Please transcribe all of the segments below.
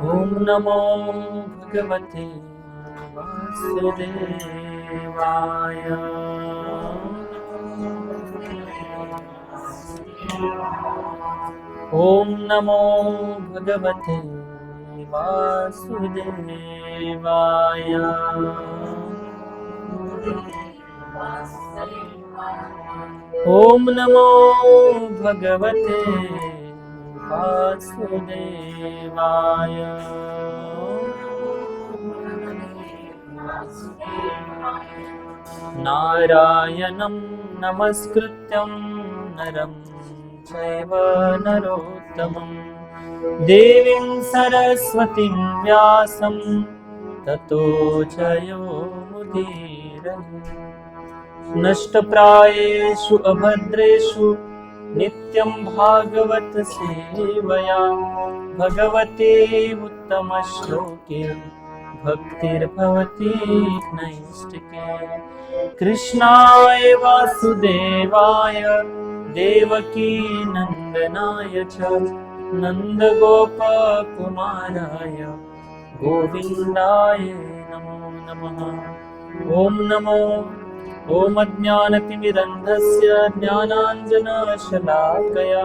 ॐ नमो भगवते वासुदेवाय। ॐ नमो भगवते वासुदेवाय। ॐ नमो भगवते वासुदेवाय। नारायणं नमस्कृत्यं नरं चैव नरोत्तमं देवीं सरस्वतीं व्यासं ततो जयोमुदीरये। नष्टप्रायेषु अभद्रेषु नित्यं भागवत सेवया भगवते उत्तमश्लोके भक्तिर्भवति नैष्टिके। कृष्णाय वासुदेवाय देवकी नन्दनाय च नन्दगोपकुमाराय गोविन्दाय नमो नमः। ॐ नमो ॐ अज्ञानतिमिरन्धस्य ज्ञानाञ्जनशलाकया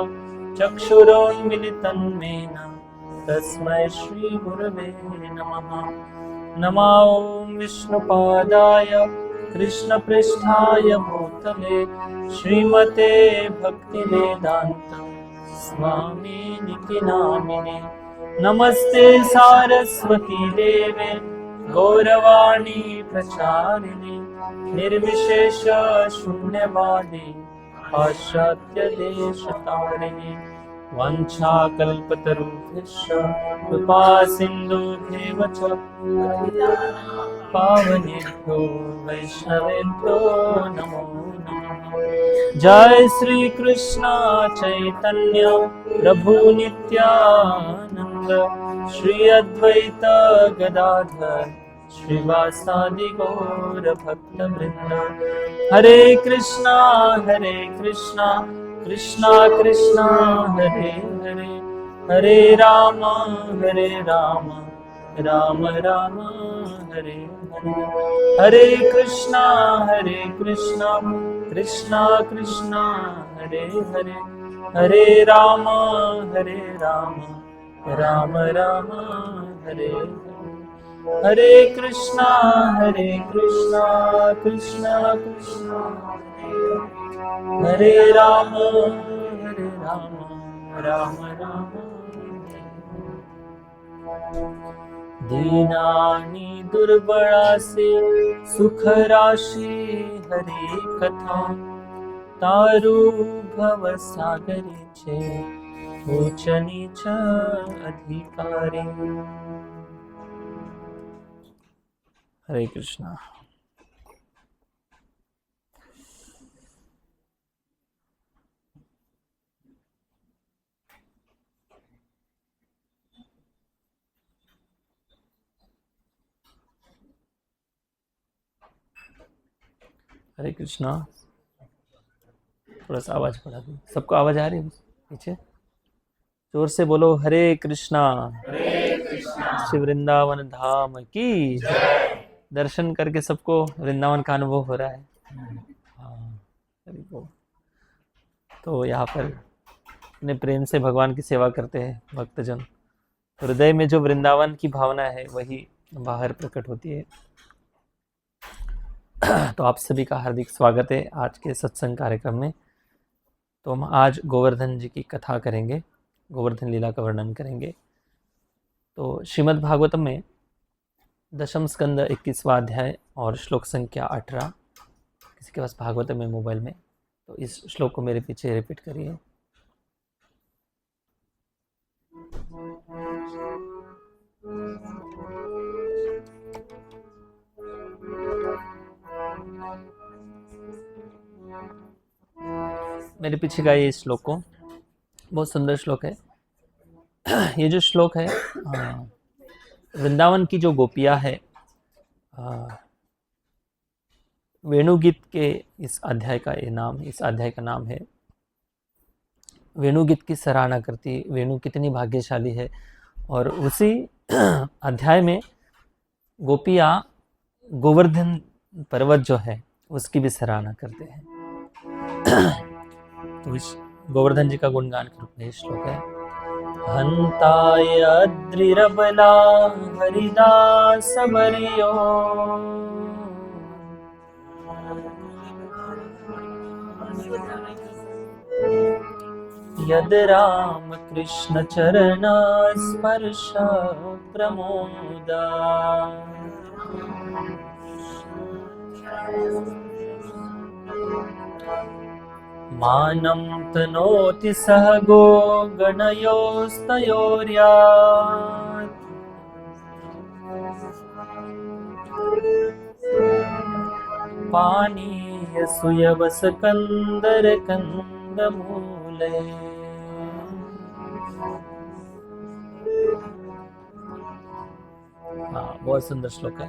चक्षुरोन्मिलितं येन तस्मै श्रीगुरवे नमः। नमो ॐ विष्णुपादाय कृष्णपृष्ठाय भूतले श्रीमते भक्तिवेदान्त स्वामिनिति नामिने। नमस्ते सारस्वती देवे गौरवाणी प्रचारिणे निर्विशेष शून्यवादी पाश्चात्यदेशतारिणे। वंशाकल्पतरुभ्यश्च कृपा सिन्धुभ्येव च पावनेभ्यो वैष्णवेभ्यो नमो नमः। जय श्री कृष्ण चैतन्य प्रभु नित्यानंद श्री अद्वैत गदाधर श्रीवासादि गौर भक्त वृंद। हरे कृष्णा कृष्णा कृष्णा हरे हरे, हरे राम राम राम हरे हरे। हरे कृष्णा कृष्णा कृष्णा हरे हरे, हरे राम राम राम हरे हरे। हरे कृष्णा कृष्णा कृष्णा हरे राम राम राम। दीनानि दुर्बलासे सुख राशि हरे कथा तारु भव सागरे छे ऊंच नीच अधिकारी। हरे कृष्णा। हरे कृष्णा। थोड़ा सा आवाज बढ़ा दो, सबको आवाज आ रही है पीछे? जोर से बोलो हरे कृष्णा। श्री वृंदावन धाम की दर्शन करके सबको वृंदावन का अनुभव हो रहा है। हाँ, तो यहाँ पर अपने प्रेम से भगवान की सेवा करते हैं भक्तजन, हृदय में जो वृंदावन की भावना है वही बाहर प्रकट होती है। तो आप सभी का हार्दिक स्वागत है आज के सत्संग कार्यक्रम में। तो हम आज गोवर्धन जी की कथा करेंगे, गोवर्धन लीला का वर्णन करेंगे। तो श्रीमद् भागवतम में दशम स्कंद 21वां अध्याय और श्लोक संख्या 18। किसी के पास भागवतम में मोबाइल में तो इस श्लोक को मेरे पीछे रिपीट करिए। मेरे पीछे का ये श्लोक को, बहुत सुंदर श्लोक है। ये जो श्लोक है वृंदावन की जो गोपियाँ है वेणुगीत के इस अध्याय का नाम है वेणुगीत की सराहना करती। वेणु कितनी भाग्यशाली है और उसी अध्याय में गोपियाँ गोवर्धन पर्वत जो है उसकी भी सराहना करते हैं। तो इस गोवर्धन जी का गुणगान के रूप में श्लोक है, हंताय अद्रिरबला हरिदास बलियो, यद राम कृष्ण चरण स्पर्श प्रमोदा। मानं तनोति सह गो गणयोस्तयोर्यात्, पानीय सुयवस कंदर कंदमूले। हाँ, बहुत सुंदर श्लोक है।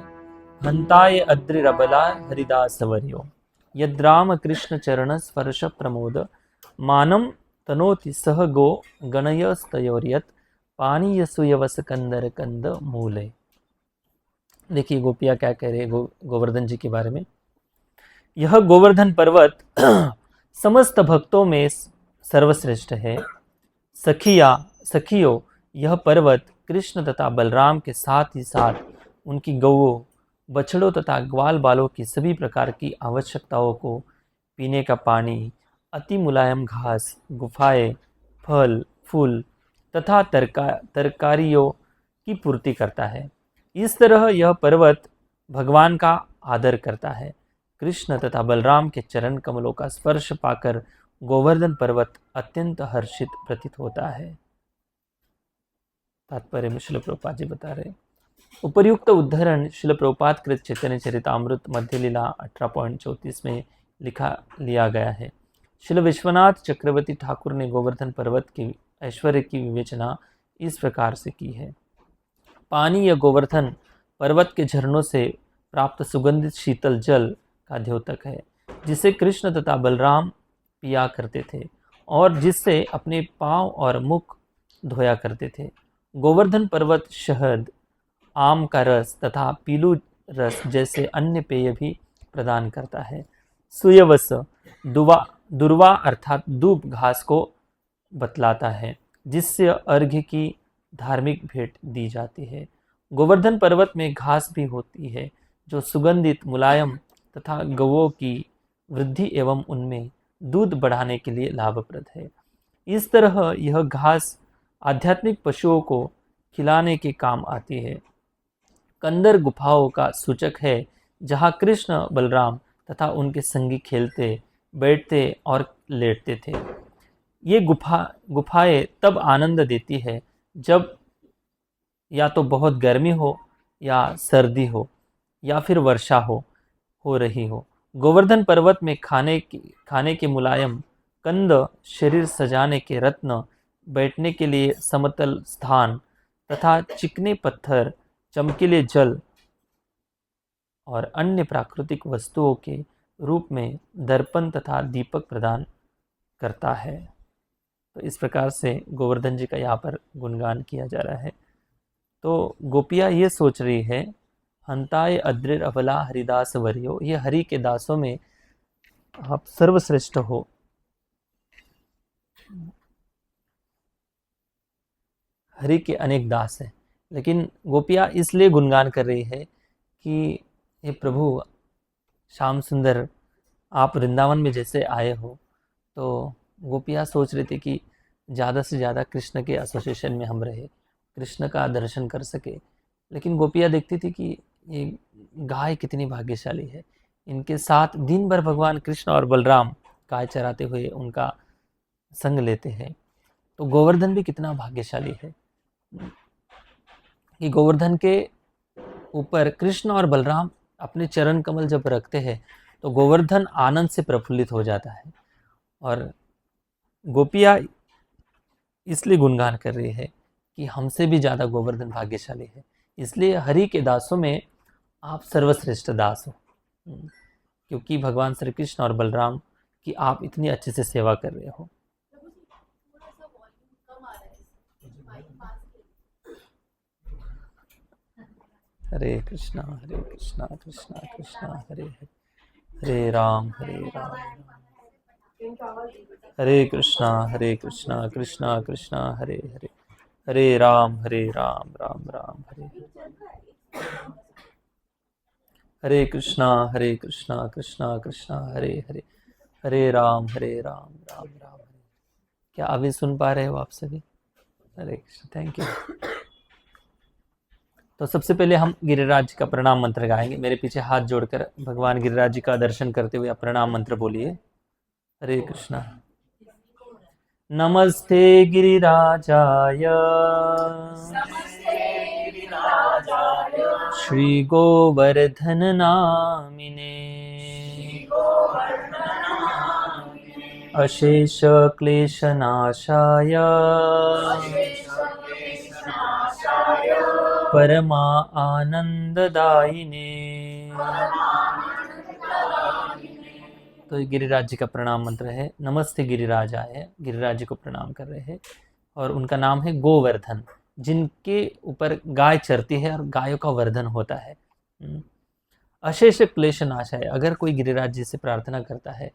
हंताय अद्रिरबला हरिदास वर्यो, यद्राम कृष्ण चरण स्पर्श प्रमोद, मानम तनोति सह गो गणयस्तयोर्यत्, पानीय सुयवस कंदर कंद मूले। देखिए गोपिया क्या कह रहे हैं गोवर्धन जी के बारे में। यह गोवर्धन पर्वत समस्त भक्तों में सर्वश्रेष्ठ है। सखियों, यह पर्वत कृष्ण तथा बलराम के साथ ही साथ उनकी गौओं, बछड़ों तथा ग्वाल बालों की सभी प्रकार की आवश्यकताओं को, पीने का पानी, अति मुलायम घास, गुफाएं, फल फूल तथा तरकारियों की पूर्ति करता है। इस तरह यह पर्वत भगवान का आदर करता है। कृष्ण तथा बलराम के चरण कमलों का स्पर्श पाकर गोवर्धन पर्वत अत्यंत हर्षित प्रतीत होता है। तात्पर्य में श्रील प्रभुपाद जी बता रहे, उपर्युक्त उद्धरण श्रील प्रभुपाद कृत चैतन्य चरितामृत मध्य लीला 18.34 में लिया गया है। श्रील विश्वनाथ चक्रवर्ती ठाकुर ने गोवर्धन पर्वत के ऐश्वर्य की विवेचना इस प्रकार से की है। पानी या गोवर्धन पर्वत के झरनों से प्राप्त सुगंधित शीतल जल का द्योतक है, जिसे कृष्ण तथा बलराम पिया करते थे और जिससे अपने पांव और मुख धोया करते थे। गोवर्धन पर्वत शहद, आम का रस तथा पीलू रस जैसे अन्य पेय भी प्रदान करता है। सुयवस दुर्वा अर्थात दूब घास को बतलाता है, जिससे अर्घ्य की धार्मिक भेंट दी जाती है। गोवर्धन पर्वत में घास भी होती है जो सुगंधित, मुलायम तथा गौओं की वृद्धि एवं उनमें दूध बढ़ाने के लिए लाभप्रद है। इस तरह यह घास आध्यात्मिक पशुओं को खिलाने के काम आती है। कंदर गुफाओं का सूचक है, जहाँ कृष्ण बलराम तथा उनके संगी खेलते, बैठते और लेटते थे। ये गुफाएं तब आनंद देती है जब या तो बहुत गर्मी हो या सर्दी हो या फिर वर्षा हो रही हो। गोवर्धन पर्वत में खाने के मुलायम कंद, शरीर सजाने के रत्न, बैठने के लिए समतल स्थान तथा चिकने पत्थर, चमकीले जल और अन्य प्राकृतिक वस्तुओं के रूप में दर्पण तथा दीपक प्रदान करता है। तो इस प्रकार से गोवर्धन जी का यहाँ पर गुणगान किया जा रहा है। तो गोपिया ये सोच रही है, हंताय अद्रिर अबला हरिदास वर्यो, ये हरि के दासों में आप सर्वश्रेष्ठ हो। हरि के अनेक दास हैं, लेकिन गोपिया इसलिए गुणगान कर रही है कि हे प्रभु श्याम सुंदर, आप वृंदावन में जैसे आए हो, तो गोपिया सोच रही थी कि ज़्यादा से ज़्यादा कृष्ण के एसोसिएशन में हम रहे, कृष्ण का दर्शन कर सके। लेकिन गोपिया देखती थी कि ये गाय कितनी भाग्यशाली है, इनके साथ दिन भर भगवान कृष्ण और बलराम गाय चराते हुए उनका संग लेते हैं। तो गोवर्धन भी कितना भाग्यशाली है कि गोवर्धन के ऊपर कृष्ण और बलराम अपने चरण कमल जब रखते हैं तो गोवर्धन आनंद से प्रफुल्लित हो जाता है। और गोपिया इसलिए गुणगान कर रही है कि हमसे भी ज़्यादा गोवर्धन भाग्यशाली है, इसलिए हरि के दासों में आप सर्वश्रेष्ठ दास हो, क्योंकि भगवान श्री कृष्ण और बलराम की आप इतनी अच्छे से सेवा कर रहे हो। हरे कृष्णा कृष्णा कृष्णा हरे हरे, हरे राम हरे कृष्णा कृष्णा कृष्णा हरे हरे, हरे राम राम राम हरे हरे, हरे कृष्णा कृष्णा कृष्णा हरे हरे, हरे राम राम राम हरे। क्या अभी सुन पा रहे हो आप सभी? हरे कृष्ण, थैंक यू। तो सबसे पहले हम गिरिराज जी का प्रणाम मंत्र गाएंगे। मेरे पीछे हाथ जोड़कर भगवान गिरिराज जी का दर्शन करते हुए आप प्रणाम मंत्र बोलिए। हरे कृष्णा। नमस्ते गिरिराजाय श्री गोवर्धन नामिने अशेष क्लेशनाशाय परमा आनंददायिने। तो गिरिराज जी का प्रणाम मंत्र है, नमस्ते गिरिराज आए, गिरिराज जी को प्रणाम कर रहे हैं। और उनका नाम है गोवर्धन, जिनके ऊपर गाय चरती है और गायों का वर्धन होता है। अशेष क्लेश नाश है। अगर कोई गिरिराज जी से प्रार्थना करता है,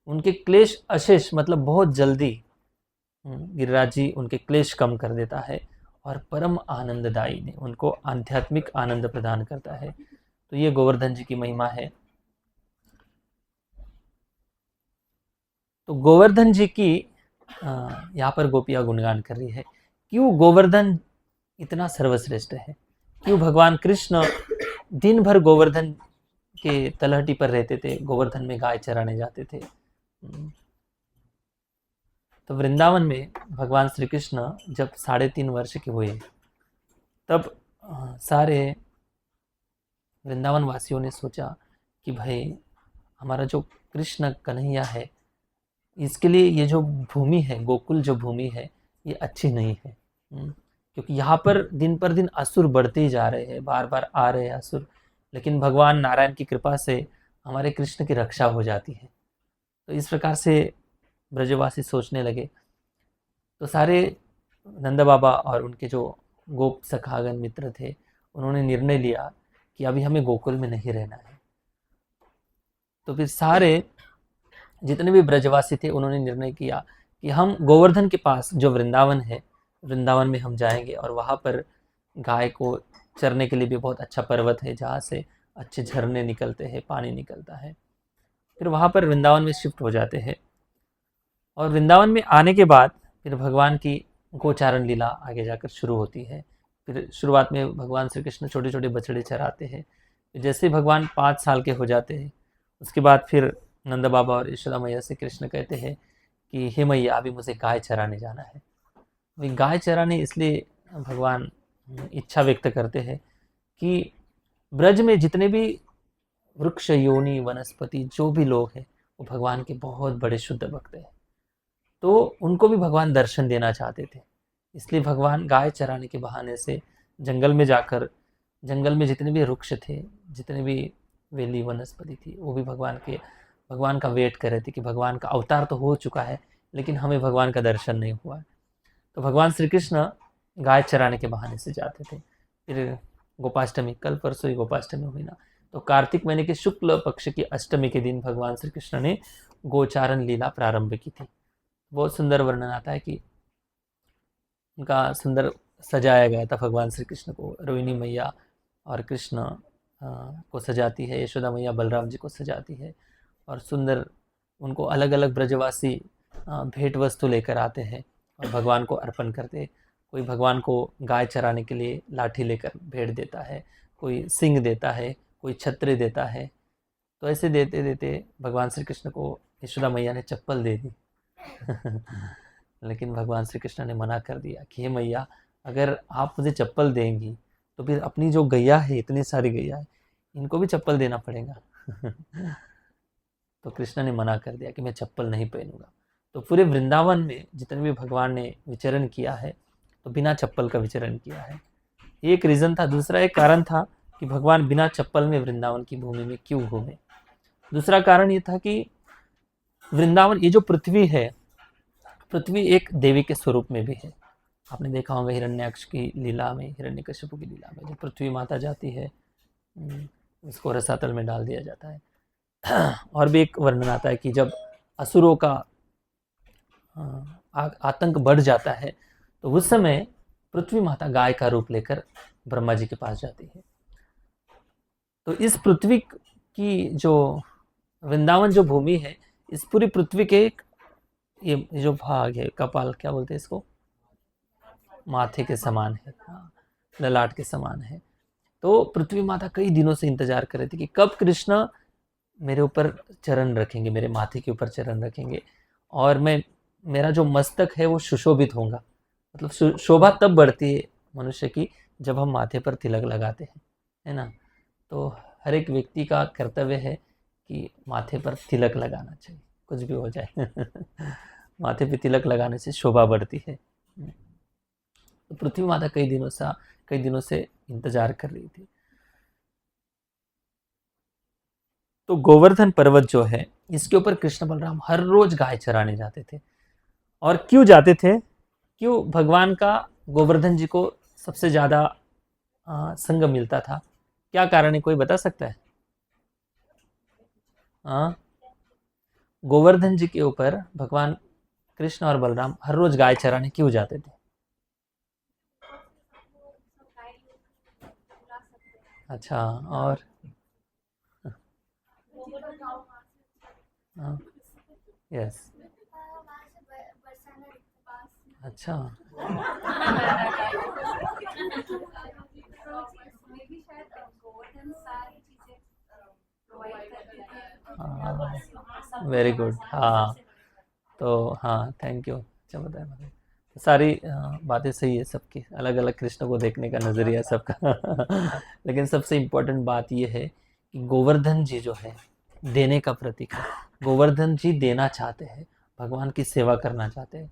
उनके क्लेश अशेष मतलब बहुत जल्दी गिरिराज जी उनके क्लेश कम कर देता है और परम आनंददायी ने उनको आध्यात्मिक आनंद प्रदान करता है। तो ये गोवर्धन जी की महिमा है। तो गोवर्धन जी की यहाँ पर गोपियाँ गुणगान कर रही है। क्यों गोवर्धन इतना सर्वश्रेष्ठ है? क्यों भगवान कृष्ण दिन भर गोवर्धन के तलहटी पर रहते थे, गोवर्धन में गाय चराने जाते थे? तो वृंदावन में भगवान श्री कृष्ण जब 3.5 वर्ष के हुए, तब सारे वृंदावन वासियों ने सोचा कि भाई हमारा जो कृष्ण कन्हैया है, इसके लिए ये जो भूमि है, गोकुल जो भूमि है, ये अच्छी नहीं है। क्योंकि यहाँ पर दिन पर दिन असुर बढ़ते ही जा रहे हैं, बार बार आ रहे हैं असुर, लेकिन भगवान नारायण की कृपा से हमारे कृष्ण की रक्षा हो जाती है। तो इस प्रकार से ब्रजवासी सोचने लगे। तो सारे नंद बाबा और उनके जो गोप सखागण मित्र थे, उन्होंने निर्णय लिया कि अभी हमें गोकुल में नहीं रहना है। तो फिर सारे जितने भी ब्रजवासी थे, उन्होंने निर्णय किया कि हम गोवर्धन के पास जो वृंदावन है, वृंदावन में हम जाएंगे और वहाँ पर गाय को चरने के लिए भी बहुत अच्छा पर्वत है, जहाँ से अच्छे झरने निकलते हैं, पानी निकलता है। फिर वहाँ पर वृंदावन में शिफ्ट हो जाते हैं। और वृंदावन में आने के बाद फिर भगवान की गोचारण लीला आगे जाकर शुरू होती है। फिर शुरुआत में भगवान श्री कृष्ण छोटे छोटे बछड़े चराते हैं। जैसे भागवान 5 साल के हो जाते हैं, उसके बाद फिर नंद बाबा और यशोदा मैया से कृष्ण कहते हैं कि हे मैया, अभी मुझे गाय चराने जाना है। वे गाय चराने इसलिए भगवान इच्छा व्यक्त करते हैं कि ब्रज में जितने भी वृक्ष, योनि, वनस्पति, जो भी लोग हैं, वो भगवान के बहुत बड़े शुद्ध भक्त हैं। तो उनको भी भगवान दर्शन देना चाहते थे। इसलिए भगवान गाय चराने के बहाने से जंगल में जाकर, जंगल में जितने भी वृक्ष थे, जितने भी वेली वनस्पति थी, वो भी भगवान का वेट कर रहे थे कि भगवान का अवतार तो हो चुका है, लेकिन हमें भगवान का दर्शन नहीं हुआ। तो भगवान श्री कृष्ण गाय चराने के बहाने से जाते थे। फिर गोपाष्टमी, कल परसों ही गोपाष्टमी हुई ना, तो कार्तिक महीने के शुक्ल पक्ष की अष्टमी के दिन भगवान श्री कृष्ण ने गोचारण लीला प्रारंभ की थी। बहुत सुंदर वर्णन आता है कि उनका सुंदर सजाया गया था। भगवान श्री कृष्ण को रोहिणी मैया और कृष्ण को सजाती है, यशोदा मैया बलराम जी को सजाती है, और सुंदर उनको अलग अलग ब्रजवासी भेंट वस्तु लेकर आते हैं और भगवान को अर्पण करते हैं। कोई भगवान को गाय चराने के लिए लाठी लेकर भेंट देता है, कोई सिंह देता है, कोई छत्र देता है। तो ऐसे देते देते भगवान श्री कृष्ण को यशोदा मैया ने चप्पल दे दी। लेकिन भगवान श्री कृष्ण ने मना कर दिया कि हे मैया, अगर आप मुझे चप्पल देंगी तो फिर अपनी जो गैया है, इतनी सारी गैया है, इनको भी चप्पल देना पड़ेगा। तो कृष्ण ने मना कर दिया कि मैं चप्पल नहीं पहनूंगा। तो पूरे वृंदावन में जितने भी भगवान ने विचरण किया है, तो बिना चप्पल का विचरण किया है। एक रीज़न था। दूसरा एक कारण था कि भगवान बिना चप्पल में वृंदावन की भूमि में क्यों घूमे। दूसरा कारण ये था कि वृंदावन, ये जो पृथ्वी है, पृथ्वी एक देवी के स्वरूप में भी है। आपने देखा होगा हिरण्याक्ष की लीला में, हिरण्यकश्यप की लीला में, जब पृथ्वी माता जाती है उसको रसातल में डाल दिया जाता है। और भी एक वर्णन आता है कि जब असुरों का आतंक बढ़ जाता है तो उस समय पृथ्वी माता गाय का रूप लेकर ब्रह्मा जी के पास जाती है। तो इस पृथ्वी की जो वृंदावन जो भूमि है, इस पूरी पृथ्वी के एक ये जो भाग है, कपाल क्या बोलते हैं इसको, माथे के समान है, ललाट के समान है। तो पृथ्वी माता कई दिनों से इंतजार कर रही थी कि कब कृष्ण मेरे ऊपर चरण रखेंगे, मेरे माथे के ऊपर चरण रखेंगे और मेरा जो मस्तक है वो सुशोभित होगा। मतलब शोभा तब बढ़ती है मनुष्य की जब हम माथे पर तिलक लगाते हैं, है ना। तो हर एक व्यक्ति का कर्तव्य है कि माथे पर तिलक लगाना चाहिए, कुछ भी हो जाए। माथे पे तिलक लगाने से शोभा बढ़ती है। तो पृथ्वी माता कई दिनों से इंतजार कर रही थी। तो गोवर्धन पर्वत जो है, इसके ऊपर कृष्ण बलराम हर रोज गाय चराने जाते थे। और क्यों जाते थे, क्यों भगवान का गोवर्धन जी को सबसे ज्यादा संग मिलता था, क्या कारण है, कोई बता सकता है? गोवर्धन जी के ऊपर भगवान कृष्ण और बलराम हर रोज गाय चराने क्यों जाते थे? अच्छा, और यस, अच्छा, वेरी गुड। हाँ, तो हाँ, थैंक यू, अच्छा बताया मैंने। तो सारी बातें सही है, सबकी अलग अलग कृष्ण को देखने का नज़रिया सबका। लेकिन सबसे इम्पोर्टेंट बात यह है कि गोवर्धन जी जो है देने का प्रतीक है। गोवर्धन जी देना चाहते हैं, भगवान की सेवा करना चाहते हैं।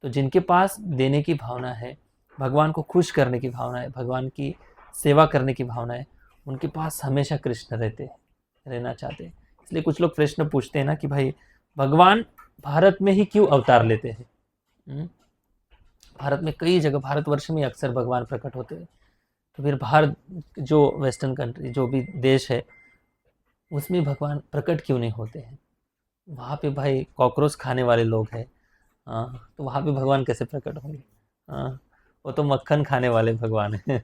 तो जिनके पास देने की भावना है, भगवान को खुश करने की भावना है, भगवान की सेवा करने की भावना है, उनके पास हमेशा कृष्ण रहना चाहते हैं। इसलिए कुछ लोग प्रश्न पूछते हैं ना कि भाई भगवान भारत में ही क्यों अवतार लेते हैं? भारत में कई जगह, भारतवर्ष में अक्सर भगवान प्रकट होते हैं। तो फिर भारत जो वेस्टर्न कंट्री जो भी देश है उसमें भगवान प्रकट क्यों नहीं होते हैं? वहाँ पे भाई कॉकरोच खाने वाले लोग हैं, तो वहाँ पे भगवान कैसे प्रकट होंगे? हाँ, वो तो मक्खन खाने वाले भगवान हैं।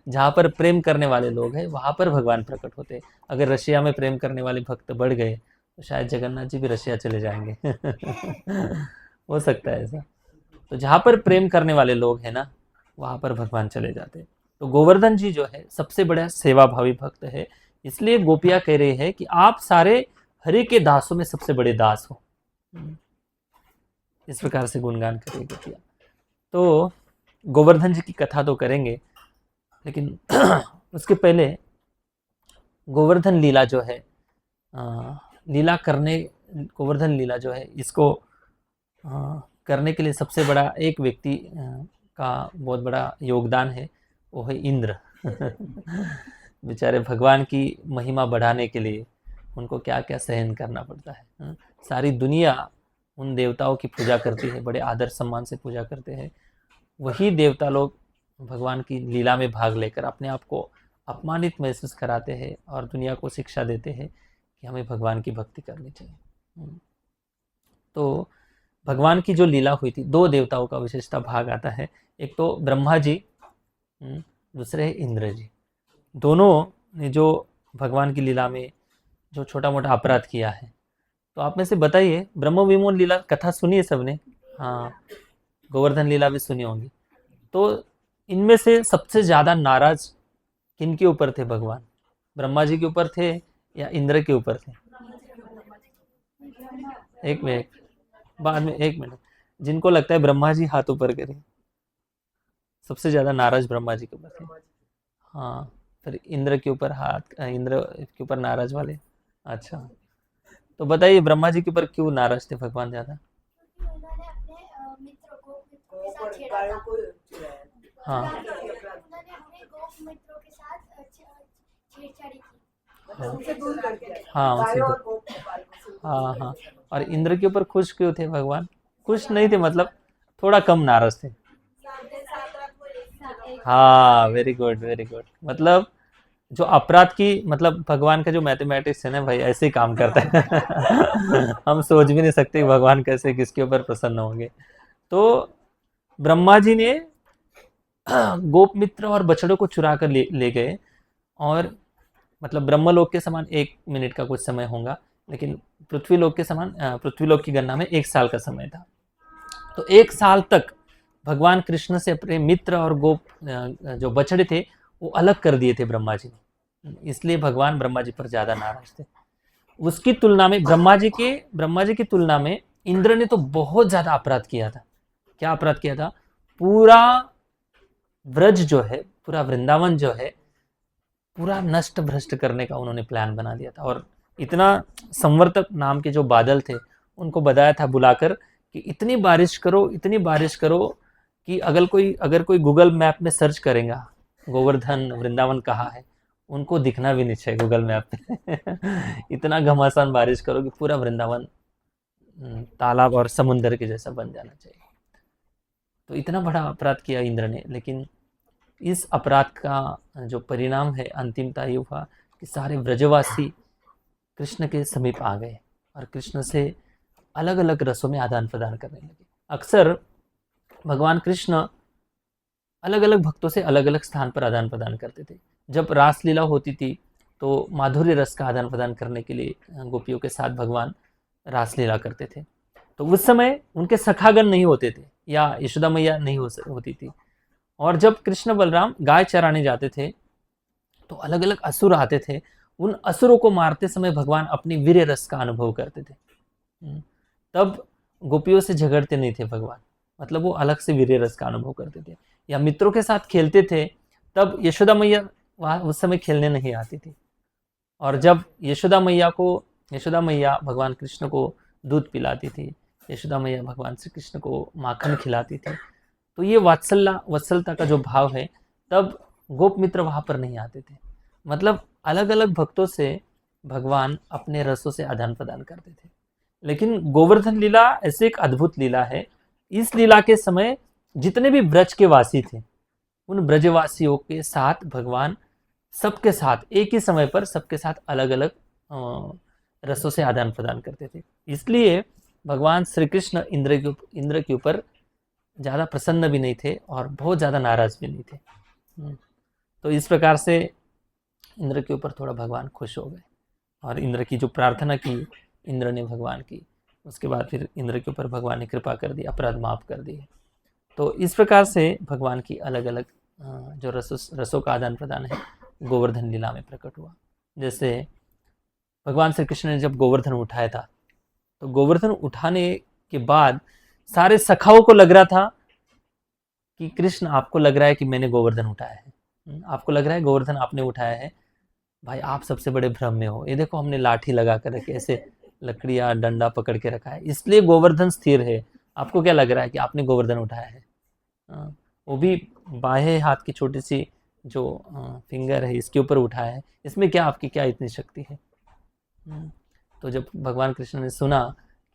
जहाँ पर प्रेम करने वाले लोग हैं वहाँ पर भगवान प्रकट होते हैं। अगर रशिया में प्रेम करने वाले भक्त बढ़ गए तो शायद जगन्नाथ जी भी रशिया चले जाएंगे। हो सकता है ऐसा। तो जहाँ पर प्रेम करने वाले लोग हैं ना, वहाँ पर भगवान चले जाते हैं। तो गोवर्धन जी जो है सबसे बड़ा सेवाभावी भक्त है। इसलिए गोपियाँ कह रही है कि आप सारे हरि के दासों में सबसे बड़े दास हो। इस प्रकार से गुणगान करेगी गोपियाँ। तो गोवर्धन जी की कथा तो करेंगे, लेकिन उसके पहले गोवर्धन लीला जो है, लीला करने गोवर्धन लीला जो है इसको करने के लिए सबसे बड़ा एक व्यक्ति का बहुत बड़ा योगदान है, वो है इंद्र। बेचारे भगवान की महिमा बढ़ाने के लिए उनको क्या क्या सहन करना पड़ता है। सारी दुनिया उन देवताओं की पूजा करती है, बड़े आदर सम्मान से पूजा करते हैं। वही देवता लोग भगवान की लीला में भाग लेकर अपने आप को अपमानित महसूस कराते हैं और दुनिया को शिक्षा देते हैं कि हमें भगवान की भक्ति करनी चाहिए। तो भगवान की जो लीला हुई थी, दो देवताओं का विशेषता भाग आता है। एक तो ब्रह्मा जी, दूसरे है इंद्र जी। दोनों ने जो भगवान की लीला में जो छोटा मोटा अपराध किया है, तो आप में से बताइए, ब्रह्म विमोचन लीला कथा सुनी है सबने? हाँ, गोवर्धन लीला भी सुनी होंगी। तो इनमें से सबसे ज्यादा नाराज किन के ऊपर थे भगवान? ब्रह्मा जी के ऊपर थे या इंद्र के ऊपर थे? एक मिनट, बाद में, एक मिनट। जिनको लगता है ब्रह्मा जी हाथ ऊपर करें। सबसे ज्यादा नाराज ब्रह्मा जी के ऊपर थे। हाँ, फिर इंद्र के ऊपर हाथ, इंद्र के ऊपर नाराज वाले। अच्छा, तो बताइए ब्रह्मा जी के ऊपर क्यों नाराज थे भगवान ज्यादा? उन्होंने अपने मित्रों के साथ छेड़ा था। हाँ, उन्होंने अपने गोप मित्रों के साथ छेड़छाड़ी की। हाँ, उनसे दूर करके हाँ, उनसे तो, हाँ हाँ। और इंद्र के ऊपर खुश क्यों थे भगवान? खुश नहीं थे, मतलब थोड़ा कम नाराज थे। हाँ, वेरी गुड वेरी गुड। मतलब जो अपराध की मतलब भगवान का जो मैथमेटिक्स है ना भाई, ऐसे ही काम करता है। हम सोच भी नहीं सकते कि भगवान कैसे किसके ऊपर प्रसन्न होंगे। तो ब्रह्मा जी ने गोप मित्र और बछड़ों को चुरा कर ले गए, और मतलब ब्रह्मलोक के समान 1 मिनट का कुछ समय होगा, लेकिन पृथ्वीलोक के समान पृथ्वीलोक की गणना में 1 साल का समय था। तो 1 साल तक भगवान कृष्ण से अपने मित्र और गोप जो बछड़े थे वो अलग कर दिए थे ब्रह्मा जी ने, इसलिए भगवान ब्रह्मा जी पर ज्यादा नाराज थे। उसकी तुलना में ब्रह्मा जी की तुलना में इंद्र ने तो बहुत ज्यादा अपराध किया था। क्या अपराध किया था? पूरा ब्रज जो है, पूरा वृंदावन जो है, पूरा नष्ट भ्रष्ट करने का उन्होंने प्लान बना दिया था। और इतना, संवर्तक नाम के जो बादल थे उनको बताया था बुलाकर कि इतनी बारिश करो, इतनी बारिश करो कि अगर कोई गूगल मैप में सर्च करेगा गोवर्धन वृंदावन कहाँ है, उनको दिखना भी नहीं चाहिए गूगल मैप पे। इतना घमासान बारिश करो कि पूरा वृंदावन तालाब और समुंदर के जैसा बन जाना चाहिए। तो इतना बड़ा अपराध किया इंद्र ने, लेकिन इस अपराध का जो परिणाम है अंतिमता ये हुआ कि सारे व्रजवासी कृष्ण के समीप आ गए और कृष्ण से अलग अलग रसों में आदान प्रदान करने लगे। अक्सर भगवान कृष्ण अलग अलग भक्तों से अलग अलग स्थान पर आदान प्रदान करते थे। जब रासलीला होती थी तो माधुर्य रस का आदान प्रदान करने के लिए गोपियों के साथ भगवान रासलीला करते थे। तो उस समय उनके सखागण नहीं होते थे या यशोदा मैया नहीं होती थी। और जब कृष्ण बलराम गाय चराने जाते थे तो अलग अलग असुर आते थे। उन असुरों को मारते समय भगवान अपनी वीर्य रस का अनुभव करते थे। तब गोपियों से झगड़ते नहीं थे भगवान, मतलब वो अलग से वीर्य रस का अनुभव करते थे। या मित्रों के साथ खेलते थे, तब यशोदा मैया वहाँ उस समय खेलने नहीं आती थी। और जब यशोदा मैया भगवान कृष्ण को दूध पिलाती थी, यशोदा मैया भगवान श्री कृष्ण को माखन खिलाती थी, तो ये वत्सलता का जो भाव है, तब गोप मित्र वहां पर नहीं आते थे। मतलब अलग अलग भक्तों से भगवान अपने रसों से आदान प्रदान करते थे। लेकिन गोवर्धन लीला ऐसे एक अद्भुत लीला है। इस लीला के समय जितने भी ब्रज के वासी थे, उन ब्रजवासियों के साथ भगवान सबके साथ एक ही समय पर सबके साथ अलग अलग रसों से आदान प्रदान करते थे। इसलिए भगवान श्री कृष्ण इंद्र के ऊपर ज़्यादा प्रसन्न भी नहीं थे और बहुत ज़्यादा नाराज भी नहीं थे। तो इस प्रकार से इंद्र के ऊपर थोड़ा भगवान खुश हो गए, और इंद्र की जो प्रार्थना की इंद्र ने भगवान की, उसके बाद फिर इंद्र के ऊपर भगवान ने कृपा कर दी, अपराध माफ कर दिए। तो इस प्रकार से भगवान की अलग अलग जो रसों का आदान प्रदान है गोवर्धन लीला में प्रकट हुआ। जैसे भगवान श्री कृष्ण ने जब गोवर्धन उठाया था, तो गोवर्धन उठाने के बाद सारे सखाओं को लग रहा था कि कृष्ण, आपको लग रहा है कि मैंने गोवर्धन उठाया है, आपको लग रहा है गोवर्धन आपने उठाया है, भाई आप सबसे बड़े भ्रम में हो। ये देखो हमने लाठी लगा कर रखी, ऐसे लकड़ियाँ डंडा पकड़ के रखा है, इसलिए गोवर्धन स्थिर है। आपको क्या लग रहा है कि आपने गोवर्धन उठाया है? वो भी बाएं हाथ की छोटी सी जो फिंगर है इसके ऊपर उठाया है, इसमें क्या आपकी क्या इतनी शक्ति है? तो जब भगवान कृष्ण ने सुना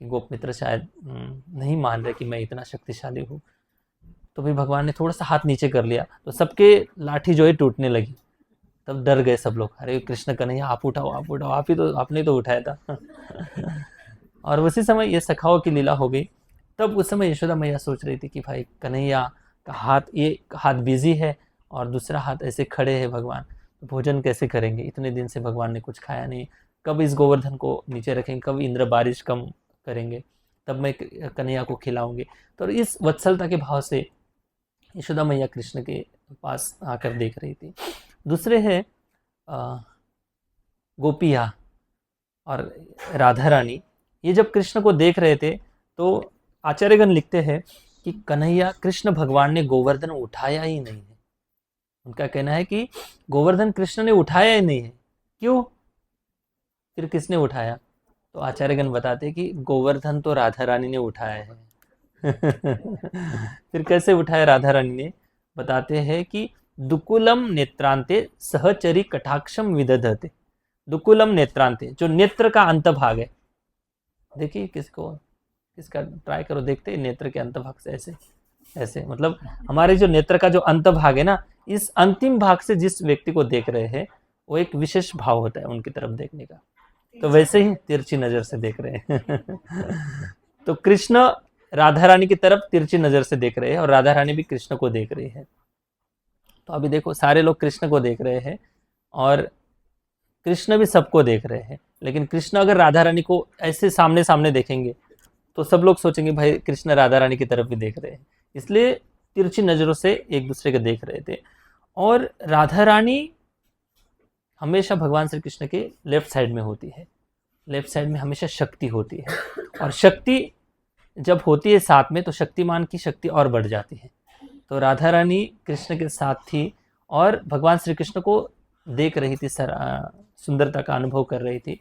कि गोप मित्र शायद नहीं मान रहे कि मैं इतना शक्तिशाली हूँ, तो फिर भगवान ने थोड़ा सा हाथ नीचे कर लिया, तो सबके लाठी जो है टूटने लगी। तब डर गए सब लोग, अरे कृष्ण कन्हैया आप उठाओ, आप ही तो, आपने तो उठाया था। और उसी समय ये सखाओं की लीला हो गई। तब उस समय यशोदा मैया सोच रही थी कि भाई कन्हैया का हाथ, ये हाथ बिजी है और दूसरा हाथ ऐसे खड़े है भगवान, तो भोजन कैसे करेंगे? इतने दिन से भगवान ने कुछ खाया नहीं, कब इस गोवर्धन को नीचे रखेंगे, कब इंद्र बारिश कम करेंगे, तब मैं कन्हैया को खिलाऊंगी। तो इस वत्सलता के भाव से यशोदा मैया कृष्ण के पास आकर देख रही थी। दूसरे है गोपिया और राधा रानी, ये जब कृष्ण को देख रहे थे तो आचार्यगण लिखते हैं कि कन्हैया, कृष्ण भगवान ने गोवर्धन उठाया ही नहीं है। उनका कहना है कि गोवर्धन कृष्ण ने उठाया ही नहीं है। क्यों? फिर किसने उठाया? तो आचार्यगण बताते कि गोवर्धन तो राधा रानी ने उठाया है। फिर कैसे उठाया राधा रानी ने? बताते हैं कि दुकुलम नेत्रांते सहचरी कटाक्षम विदधते। दुकुलम नेत्रांते, जो नेत्र का अंत भाग है, देखिए किसका ट्राई करो, देखते हैं नेत्र के अंत भाग से ऐसे ऐसे, मतलब हमारे जो नेत्र का जो अंत भाग है ना, इस अंतिम भाग से जिस व्यक्ति को देख रहे हैं वो एक विशेष भाव होता है उनकी तरफ देखने का। तो वैसे ही तिरछी नजर से देख रहे हैं तो कृष्ण राधा रानी की तरफ तिरछी नजर से देख रहे हैं और राधा रानी भी कृष्ण को देख रही है। तो अभी देखो सारे लोग कृष्ण को देख रहे हैं और कृष्ण भी सबको देख रहे हैं, लेकिन कृष्ण अगर राधा रानी को ऐसे सामने सामने देखेंगे तो सब लोग सोचेंगे भाई कृष्ण राधा रानी की तरफ भी देख रहे हैं, इसलिए तिरछी नजरों से एक दूसरे को देख रहे थे। और राधा रानी हमेशा भगवान श्री कृष्ण के लेफ्ट साइड में होती है, लेफ्ट साइड में हमेशा शक्ति होती है, और शक्ति जब होती है साथ में तो शक्तिमान की शक्ति और बढ़ जाती है। तो राधा रानी कृष्ण के साथ थी और भगवान श्री कृष्ण को देख रही थी, सुंदरता का अनुभव कर रही थी,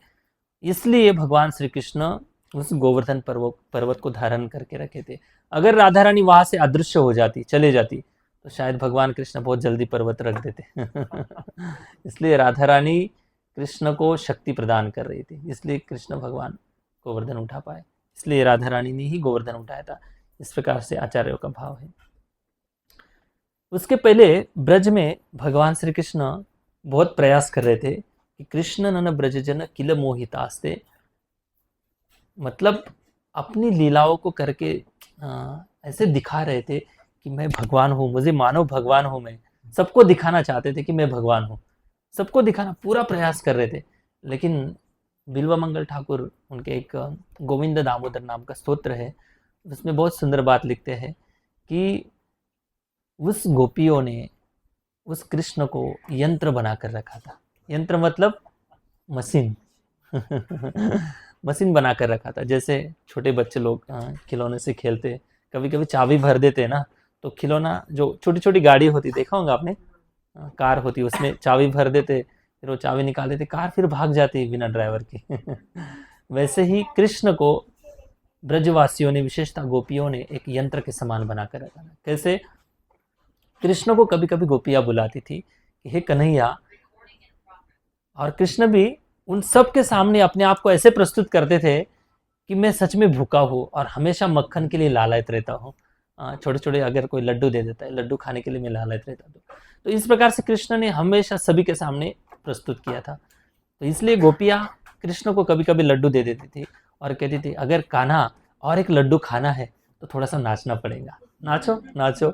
इसलिए भगवान श्री कृष्ण उस गोवर्धन पर्वत को धारण करके रखे थे। अगर राधा रानी वहां से अदृश्य हो जाती, चले जाती, तो शायद भगवान कृष्ण बहुत जल्दी पर्वत रख देते इसलिए राधा रानी कृष्ण को शक्ति प्रदान कर रही थी, इसलिए कृष्ण भगवान गोवर्धन उठा पाए, इसलिए राधा रानी ने ही गोवर्धन उठाया था। इस प्रकार से आचार्यों का भाव है। उसके पहले ब्रज में भगवान श्री कृष्ण बहुत प्रयास कर रहे थे कि कृष्ण नन ब्रजजन किल मोहितास्ते, मतलब अपनी लीलाओं को करके ऐसे दिखा रहे थे कि मैं भगवान हूँ, मुझे मानो भगवान हूँ, मैं सबको दिखाना चाहते थे कि मैं भगवान हूँ, सबको दिखाना पूरा प्रयास कर रहे थे। लेकिन बिल्वा मंगल ठाकुर उनके एक गोविंद दामोदर नाम का स्तोत्र है, उसमें बहुत सुंदर बात लिखते हैं कि उस गोपियों ने उस कृष्ण को यंत्र बनाकर रखा था। यंत्र मतलब मशीन मशीन बनाकर रखा था। जैसे छोटे बच्चे लोग खिलौने से खेलते, कभी कभी चाबी भर देते ना, तो खिलौना जो छोटी छोटी गाड़ी होती, देखा होगा आपने, कार होती, उसमें चाबी भर देते, फिर वो चाबी निकाल देते, कार फिर भाग जाती बिना ड्राइवर की वैसे ही कृष्ण को ब्रजवासियों ने, विशेषता गोपियों ने एक यंत्र के समान बनाकर रखा था। कैसे? कृष्ण को कभी कभी गोपियां बुलाती थी कि हे कन्हैया, और कृष्ण भी उन सब के सामने अपने आप को ऐसे प्रस्तुत करते थे कि मैं सच में भूखा हूँ और हमेशा मक्खन के लिए लालच रहता हूँ। छोटे छोटे अगर कोई लड्डू दे देता है, लड्डू खाने के लिए मैं लालच रहता हूँ। तो इस प्रकार से कृष्ण ने हमेशा सभी के सामने प्रस्तुत किया था। तो इसलिए गोपियाँ कृष्ण को कभी कभी लड्डू दे देती थी और कहती थी अगर कान्हा और एक लड्डू खाना है तो थोड़ा सा नाचना पड़ेगा, नाचो नाचो।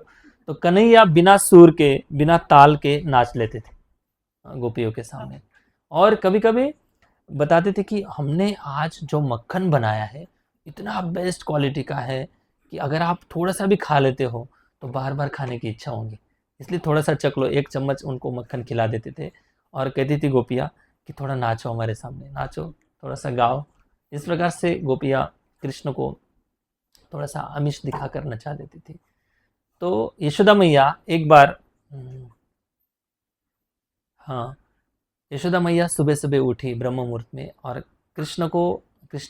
तो कन्हैया बिना सुर के, बिना ताल के नाच लेते थे गोपियों के सामने। और कभी कभी बताते थे कि हमने आज जो मक्खन बनाया है इतना बेस्ट क्वालिटी का है कि अगर आप थोड़ा सा भी खा लेते हो तो बार बार खाने की इच्छा होगी, इसलिए थोड़ा सा चख लो। एक चम्मच उनको मक्खन खिला देते थे और कहती थी गोपियाँ कि थोड़ा नाचो हमारे सामने, नाचो, थोड़ा सा गाओ। इस प्रकार से गोपियाँ कृष्ण को थोड़ा सा आमिष दिखाकर नचा देती थी। तो यशोदा मैया एक बार हाँ, यशोदा मैया सुबह सुबह उठी ब्रह्म मुहूर्त में और कृष्ण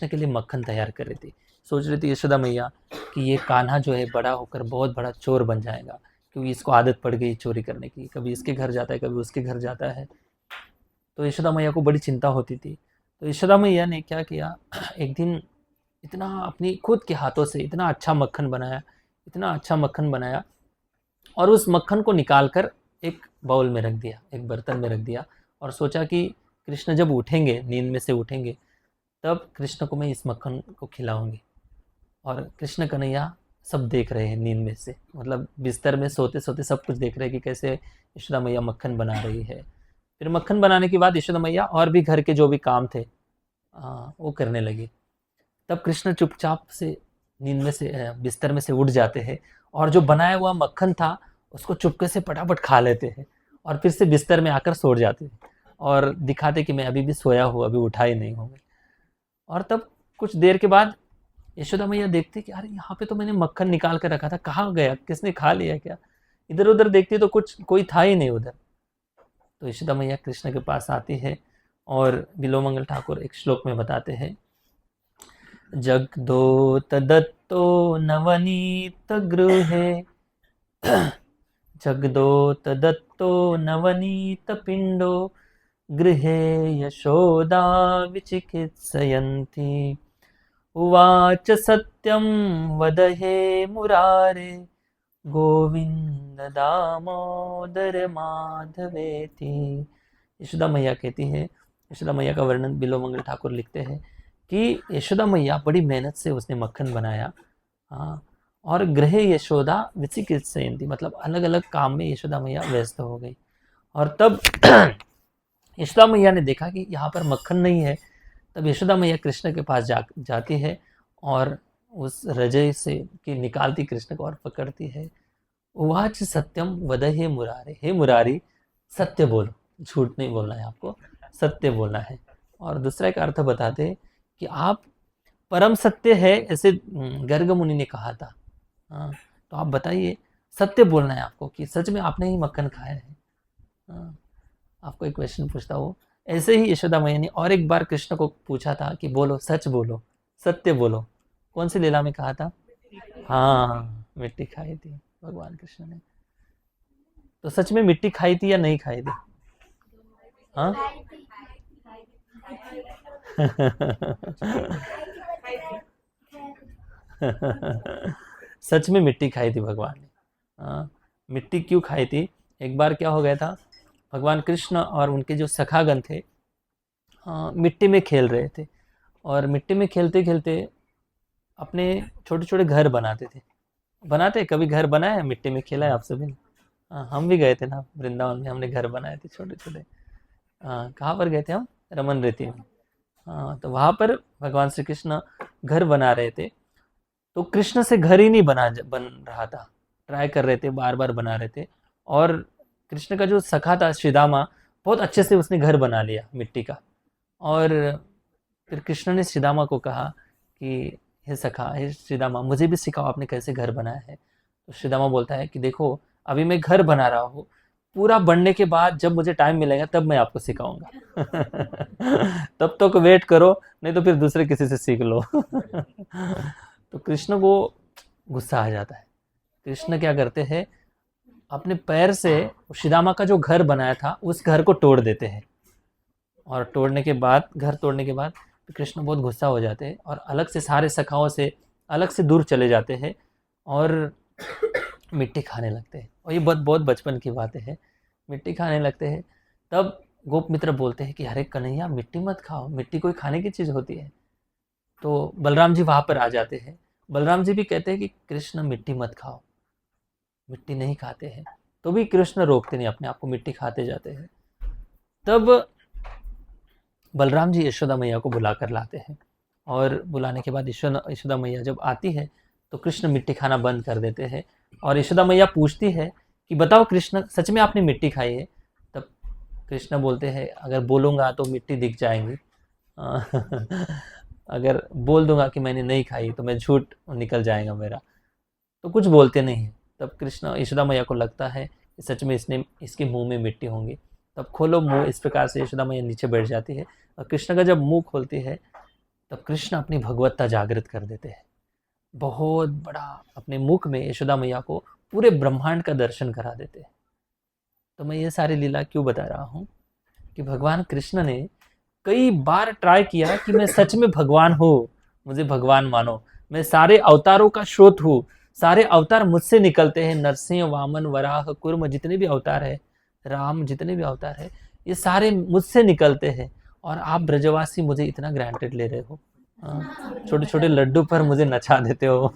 के लिए मक्खन तैयार कर रही थी। सोच रही थी यशोदा मैया कि ये कान्हा जो है बड़ा होकर बहुत बड़ा चोर बन जाएगा, क्योंकि इसको आदत पड़ गई चोरी करने की, कभी इसके घर जाता है कभी उसके घर जाता है। तो यशोदा मैया को बड़ी चिंता होती थी। तो यशोदा मैया ने क्या किया, एक दिन इतना अपनी खुद के हाथों से इतना अच्छा मक्खन बनाया, इतना अच्छा मक्खन बनाया, और उस मक्खन को निकाल कर एक बाउल में रख दिया, एक बर्तन में रख दिया, और सोचा कि कृष्ण जब उठेंगे, नींद में से उठेंगे, तब कृष्ण को मैं इस मक्खन को खिलाऊंगी। और कृष्ण कन्हैया सब देख रहे हैं नींद में से, मतलब बिस्तर में सोते सोते सब कुछ देख रहे हैं कि कैसे यशोदा मैया मक्खन बना रही है। फिर मक्खन बनाने के बाद यशोदा मैया और भी घर के जो भी काम थे वो करने लगी। तब कृष्ण चुपचाप से नींद में से बिस्तर में से उठ जाते हैं और जो बनाया हुआ मक्खन था उसको चुपके से फटाफट खा लेते हैं और फिर से बिस्तर में आकर सो जाते हैं और दिखाते कि मैं अभी भी सोया हूँ, अभी उठा ही नहीं हूँ। और तब कुछ देर के बाद यशोदा मैया देखती कि अरे यहाँ पे तो मैंने मक्खन निकाल कर रखा था, कहाँ गया, किसने खा लिया क्या? इधर उधर देखती तो कुछ कोई था ही नहीं उधर। तो यशोदा मैया कृष्ण के पास आती है और बिल्वमंगल ठाकुर एक श्लोक में बताते हैं, जगदोत दत्तो नवनीत गृहे जगदोत दत्तो नवनीत पिंडो गृहे यशोदा विचिकित्सयन्ति उवाच सत्यं वद हे मुरारे गोविंद दामोदर माधवेति यशोदा मैया कहती है, यशोदा मैया का वर्णन बिल्वमंगल ठाकुर लिखते हैं कि यशोदा मैया बड़ी मेहनत से उसने मक्खन बनाया, हाँ, और गृह यशोदा विचिकित्सयन्ति, मतलब अलग अलग काम में यशोदा मैया व्यस्त हो गई। और तब यशोदा मैया ने देखा कि यहाँ पर मक्खन नहीं है। तब यशोदा मैया कृष्ण के पास जाती है और उस रजय से की निकालती कृष्ण को और पकड़ती है। उवाच सत्यम वद हे मुरारे, हे मुरारी सत्य बोलो, झूठ नहीं बोलना है आपको, सत्य बोलना है। और दूसरा एक अर्थ बताते हैं कि आप परम सत्य है, ऐसे गर्ग मुनि ने कहा था। हाँ, तो आप बताइए, सत्य बोलना है आपको कि सच में आपने ही मक्खन खाया है। हाँ, आपको एक क्वेश्चन पूछता हूँ, ऐसे ही यशोदा मैया ने और एक बार कृष्ण को पूछा था कि बोलो, सच बोलो, सत्य बोलो। कौन सी लीला में कहा था? हाँ, मिट्टी खाई थी भगवान कृष्ण ने। तो सच में मिट्टी खाई थी या नहीं खाई थी? हाँ खाई थी सच में मिट्टी खाई थी भगवान ने। हाँ, मिट्टी क्यों खाई थी? एक बार क्या हो गया था, भगवान कृष्ण और उनके जो सखागण थे, मिट्टी में खेल रहे थे, और मिट्टी में खेलते खेलते अपने छोटे छोटे घर बनाते थे। बनाते कभी घर बनाए हैं? मिट्टी में खेला है आप सभी ने? हाँ, हम भी गए थे ना वृंदावन में, हमने घर बनाए थे छोटे छोटे। कहाँ पर गए थे हम? रमन रेती में। हाँ, तो वहाँ पर भगवान श्री कृष्ण घर बना रहे थे। तो कृष्ण से घर ही नहीं बन रहा था, ट्राई कर रहे थे, बार बार बना रहे थे। और कृष्ण का जो सखा था श्रीदामा, बहुत अच्छे से उसने घर बना लिया मिट्टी का। और फिर कृष्ण ने श्रीदामा को कहा कि हे सखा, हे श्रीदामा, मुझे भी सिखाओ आपने कैसे घर बनाया है। तो श्रीदामा बोलता है कि देखो, अभी मैं घर बना रहा हूँ, पूरा बनने के बाद जब मुझे टाइम मिलेगा तब मैं आपको सिखाऊंगा। तब तक वेट करो, नहीं तो फिर दूसरे किसी से सीख लो। तो कृष्ण को गुस्सा आ जाता है। कृष्ण क्या करते हैं, अपने पैर से श्रीदामा का जो घर बनाया था उस घर को तोड़ देते हैं। और घर तोड़ने के बाद कृष्ण बहुत गुस्सा हो जाते हैं और अलग से सारे सखाओं से अलग से दूर चले जाते हैं और मिट्टी खाने लगते हैं। और ये बहुत बहुत बचपन की बातें हैं, मिट्टी खाने लगते हैं। तब गोप मित्र बोलते हैं कि अरे कन्हैया, मिट्टी मत खाओ, मिट्टी कोई खाने की चीज़ होती है। तो बलराम जी वहाँ पर आ जाते हैं। बलराम जी भी कहते हैं कि कृष्ण मिट्टी मत खाओ, मिट्टी नहीं खाते हैं। तो भी कृष्ण रोकते नहीं अपने आप को, मिट्टी खाते जाते हैं। तब बलराम जी यशोदा मैया को बुला कर लाते हैं, और बुलाने के बाद यशोदा मैया जब आती है तो कृष्ण मिट्टी खाना बंद कर देते हैं। और यशोदा मैया पूछती है कि बताओ कृष्ण, सच में आपने मिट्टी खाई है? तब कृष्ण बोलते हैं, अगर बोलूँगा तो मिट्टी दिख जाएंगी, अगर बोल दूंगा कि मैंने नहीं खाई तो मैं झूठ निकल जाएगा मेरा। तो कुछ बोलते नहीं हैं। तब कृष्ण यशोदा मैया को लगता है कि सच में इसके मुंह में मिट्टी होंगी। तब खोलो मुंह, इस प्रकार से यशोदा मैया नीचे बैठ जाती है। और कृष्ण का जब मुंह खोलती है तब कृष्ण अपनी भगवत्ता जागृत कर देते हैं। बहुत बड़ा अपने मुख में यशोदा मैया को पूरे ब्रह्मांड का दर्शन करा देते हैं। तो मैं ये सारी लीला क्यों बता रहा हूँ कि भगवान कृष्ण ने कई बार ट्राई किया कि मैं सच में भगवान हूँ, मुझे भगवान मानो, मैं सारे अवतारों का स्रोत हूँ, सारे अवतार मुझसे निकलते हैं, नरसिंह, वामन, वराह, कुर्म, जितने भी अवतार है, राम, जितने भी अवतार है, ये सारे मुझसे निकलते हैं। और आप ब्रजवासी मुझे इतना ग्रांटेड ले रहे हो, छोटे छोटे लड्डू पर मुझे नचा देते हो।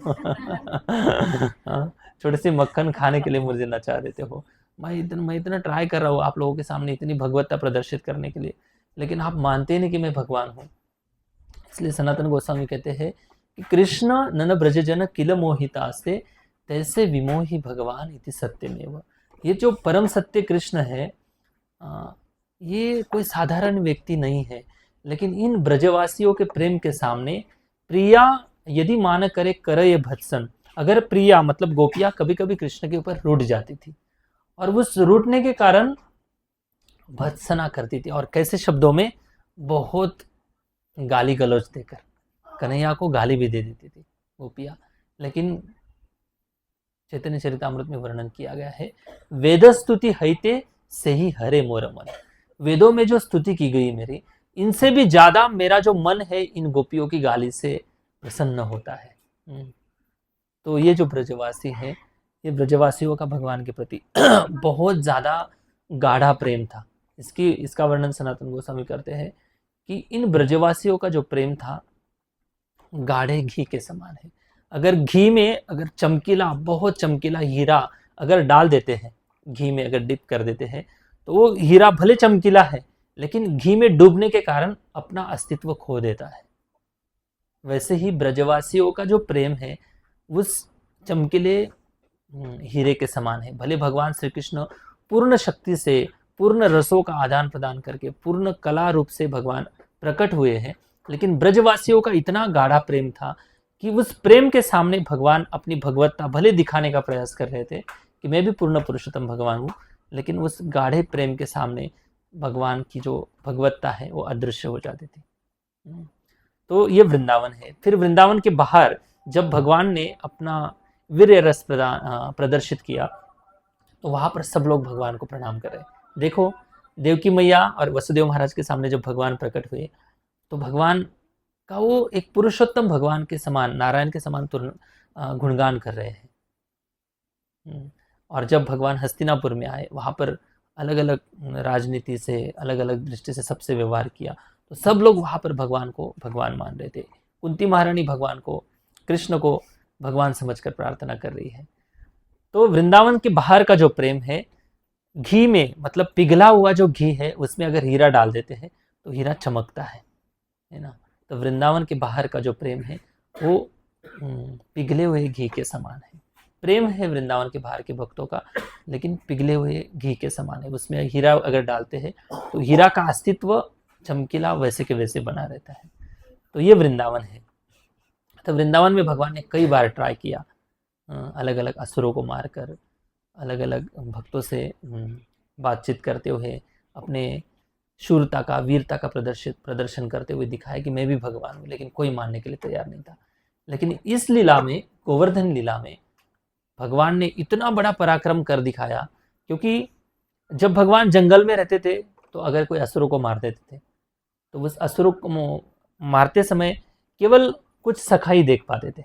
छोटे से मक्खन खाने के लिए मुझे नचा देते हो। मैं इतना ट्राई कर रहा हूँ आप लोगों के सामने इतनी भगवत्ता प्रदर्शित करने के लिए, लेकिन आप मानते नहीं कि मैं भगवान हूँ। इसलिए सनातन गोस्वामी कहते हैं कि कृष्ण नन ब्रजजन किल मोहितास्ते तैसे विमोही भगवान इति सत्यमेव। ये जो परम सत्य कृष्ण है, ये कोई साधारण व्यक्ति नहीं है, लेकिन इन ब्रजवासियों के प्रेम के सामने प्रिया यदि मान करे करय भत्सन, अगर प्रिया मतलब गोपिया कभी कभी कृष्ण के ऊपर रूठ जाती थी, और उस रूठने के कारण भत्सना करती थी। और कैसे शब्दों में? बहुत गाली गलौज देकर कन्हैया को गाली भी दे देती थी गोपिया। लेकिन चैतन्य चरितामृत में वर्णन किया गया है, वेद स्तुति हईते से ही हरे मोर मन। वेदों में जो स्तुति की गई मेरी, इनसे भी ज्यादा मेरा जो मन है इन गोपियों की गाली से प्रसन्न होता है। तो ये जो ब्रजवासी है, ये ब्रजवासियों का भगवान के प्रति बहुत ज्यादा गाढ़ा प्रेम था। इसका वर्णन सनातन गोस्वामी करते हैं कि इन ब्रजवासियों का जो प्रेम था गाढ़े घी के समान है। अगर घी में अगर चमकीला, बहुत चमकीला हीरा अगर डाल देते हैं, घी में अगर डिप कर देते हैं, तो वो हीरा भले चमकीला है लेकिन घी में डूबने के कारण अपना अस्तित्व खो देता है। वैसे ही ब्रजवासियों का जो प्रेम है उस चमकीले हीरे के समान है। भले भगवान श्री कृष्ण पूर्ण शक्ति से, पूर्ण रसों का आदान प्रदान करके, पूर्ण कला रूप से भगवान प्रकट हुए हैं, लेकिन ब्रजवासियों का इतना गाढ़ा प्रेम था कि उस प्रेम के सामने भगवान अपनी भगवत्ता भले दिखाने का प्रयास कर रहे थे कि मैं भी पूर्ण पुरुषोत्तम भगवान हूँ, लेकिन उस गाढ़े प्रेम के सामने भगवान की जो भगवत्ता है वो अदृश्य हो जाती थी। तो ये वृंदावन है। फिर वृंदावन के बाहर जब भगवान ने अपना वीर्य रस प्रदर्शित किया तो वहां पर सब लोग भगवान को प्रणाम कर रहे। देखो, देवकी मैया और वसुदेव महाराज के सामने जब भगवान प्रकट हुए तो भगवान का वो एक पुरुषोत्तम भगवान के समान, नारायण के समान गुणगान कर रहे हैं। और जब भगवान हस्तिनापुर में आए, वहां पर अलग अलग राजनीति से, अलग अलग दृष्टि से सबसे व्यवहार किया, तो सब लोग वहां पर भगवान को भगवान मान रहे थे। कुंती महारानी भगवान को, कृष्ण को भगवान समझकर प्रार्थना कर रही है। तो वृंदावन के बाहर का जो प्रेम है, घी में मतलब पिघला हुआ जो घी है उसमें अगर हीरा डाल देते हैं तो हीरा चमकता है ना। तो वृंदावन के बाहर का जो प्रेम है वो पिघले हुए घी के समान है। प्रेम है वृंदावन के बाहर के भक्तों का, लेकिन पिघले हुए घी के समान है। उसमें हीरा अगर डालते हैं तो हीरा का अस्तित्व चमकीला वैसे के वैसे बना रहता है। तो ये वृंदावन है। तो वृंदावन में भगवान ने कई बार ट्राई किया, अलग अलग असुरों को मारकर, अलग अलग भक्तों से बातचीत करते हुए, अपने शूरता का, वीरता का प्रदर्शन करते हुए दिखाया कि मैं भी भगवान हूँ, लेकिन कोई मानने के लिए तैयार नहीं था। लेकिन इस लीला में, गोवर्धन लीला में, भगवान ने इतना बड़ा पराक्रम कर दिखाया, क्योंकि जब भगवान जंगल में रहते थे तो अगर कोई असुरों को मार देते थे तो उस असुरों को मारते समय केवल कुछ सखा ही देख पाते थे।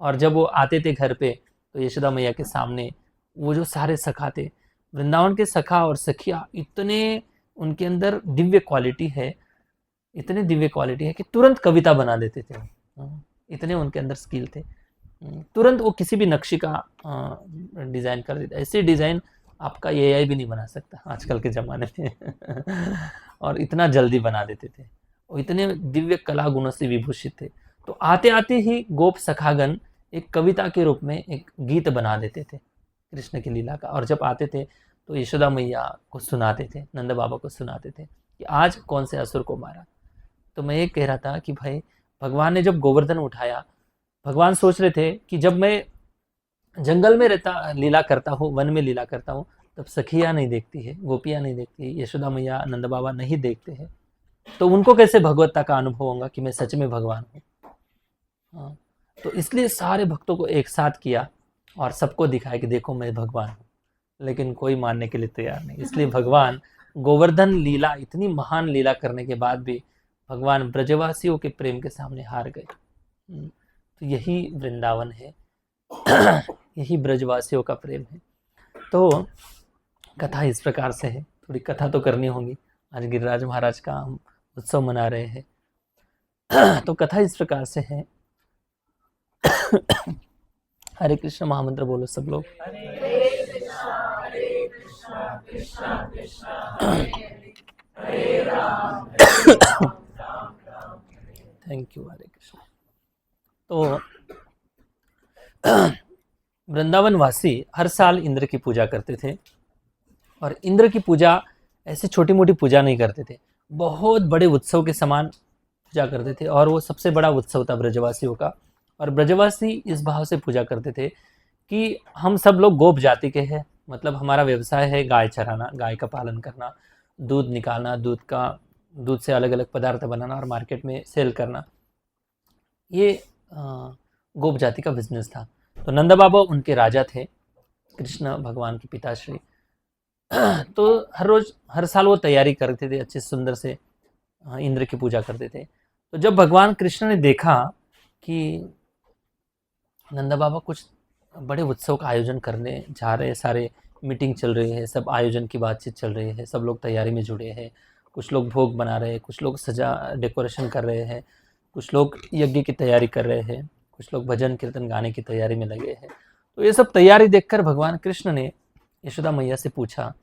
और जब वो आते थे घर पे तो यशोदा मैया के सामने वो जो सारे सखा थे, वृंदावन के सखा और सखिया, इतने उनके अंदर दिव्य क्वालिटी है, इतने दिव्य क्वालिटी है कि तुरंत कविता बना देते थे। इतने उनके अंदर स्किल थे, तुरंत वो किसी भी नक्शी का डिज़ाइन कर देते। ऐसे डिज़ाइन आपका एआई भी नहीं बना सकता आजकल के ज़माने में और इतना जल्दी बना देते थे। और इतने दिव्य कला गुणों से विभूषित थे। तो आते आते ही गोप सखागण एक कविता के रूप में एक गीत बना देते थे कृष्ण की लीला का। और जब आते थे तो यशोदा मैया को सुनाते थे, नंद बाबा को सुनाते थे कि आज कौन से असुर को मारा। तो मैं ये कह रहा था कि भाई भगवान ने जब गोवर्धन उठाया, भगवान सोच रहे थे कि जब मैं जंगल में रहता, लीला करता हूँ, वन में लीला करता हूँ, तब सखियाँ नहीं देखती है, गोपियाँ नहीं देखती, यशोदा मैया, नंद बाबा नहीं देखते हैं, तो उनको कैसे भगवत्ता का अनुभव होगा कि मैं सच में भगवान हूँ। हाँ, तो इसलिए सारे भक्तों को एक साथ किया और सबको दिखाया कि देखो मैं भगवान हूँ, लेकिन कोई मानने के लिए तैयार नहीं। इसलिए भगवान गोवर्धन लीला, इतनी महान लीला करने के बाद भी भगवान ब्रजवासियों के प्रेम के सामने हार गए। तो यही वृंदावन है, यही ब्रजवासियों का प्रेम है। तो कथा इस प्रकार से है, थोड़ी कथा तो करनी होगी, आज गिरिराज महाराज का हम उत्सव मना रहे हैं। तो कथा इस प्रकार से है। हरे कृष्ण महामंत्र बोलो सब लोग। Thank you. हरे कृष्ण। तो वृंदावन वासी हर साल इंद्र की पूजा करते थे, और इंद्र की पूजा ऐसी छोटी मोटी पूजा नहीं करते थे, बहुत बड़े उत्सव के समान पूजा करते थे। और वो सबसे बड़ा उत्सव था ब्रजवासियों का। और ब्रजवासी इस भाव से पूजा करते थे कि हम सब लोग गोप जाति के हैं, मतलब हमारा व्यवसाय है गाय चराना, गाय का पालन करना, दूध निकालना, दूध से अलग अलग पदार्थ बनाना और मार्केट में सेल करना, ये गोप जाति का बिजनेस था। तो नंद बाबा उनके राजा थे, कृष्ण भगवान के पिताश्री। तो हर रोज, हर साल वो तैयारी करते थे, अच्छे सुंदर से इंद्र की पूजा करते थे। तो जब भगवान कृष्ण ने देखा कि नंद बाबा कुछ बड़े उत्सव का आयोजन करने जा रहे, सारे मीटिंग चल रही है, सब आयोजन की बातचीत चल रही है, सब लोग तैयारी में जुड़े हैं, कुछ लोग भोग बना रहे हैं, कुछ लोग सजा डेकोरेशन कर रहे हैं, कुछ लोग यज्ञ की तैयारी कर रहे हैं, कुछ लोग भजन कीर्तन गाने की तैयारी में लगे हैं। तो ये सब तैयारी देखकर भगवान कृष्ण ने यशोदा मैया से पूछा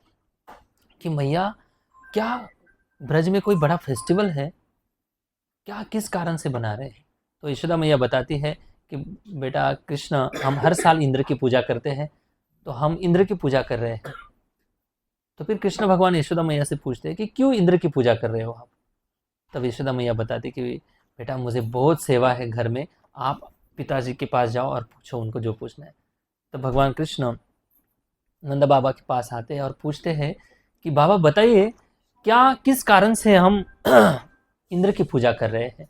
कि मैया, क्या ब्रज में कोई बड़ा फेस्टिवल है? क्या किस कारण से बना रहे हैं? तो यशोदा मैया बताती है कि बेटा कृष्ण, हम हर साल इंद्र की पूजा करते हैं, तो हम इंद्र की पूजा कर रहे हैं। तो फिर कृष्ण भगवान यशोदा मैया से पूछते हैं कि क्यों इंद्र की पूजा कर रहे हो आप? तब यशोदा मैया बताती कि बेटा मुझे बहुत सेवा है घर में, आप पिताजी के पास जाओ और पूछो उनको जो पूछना है। तो भगवान कृष्ण नंद बाबा के पास आते हैं और पूछते हैं कि बाबा बताइए, क्या किस कारण से हम इंद्र की पूजा कर रहे हैं?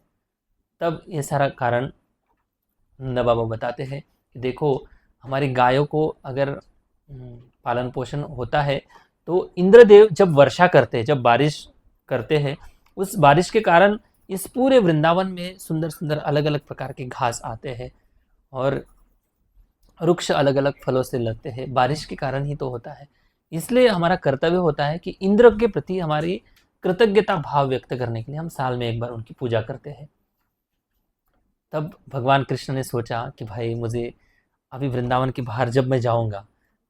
तब ये सारा कारण नंद बाबा बताते हैं कि देखो, हमारी गायों को अगर पालन पोषण होता है तो इंद्रदेव जब वर्षा करते हैं, जब बारिश करते हैं, उस बारिश के कारण इस पूरे वृंदावन में सुंदर सुंदर अलग अलग प्रकार के घास आते हैं और वृक्ष अलग अलग फलों से लगते हैं। बारिश के कारण ही तो होता है। इसलिए हमारा कर्तव्य होता है कि इंद्र के प्रति हमारी कृतज्ञता भाव व्यक्त करने के लिए हम साल में एक बार उनकी पूजा करते हैं। तब भगवान कृष्ण ने सोचा कि भाई मुझे अभी वृंदावन के बाहर जब मैं जाऊंगा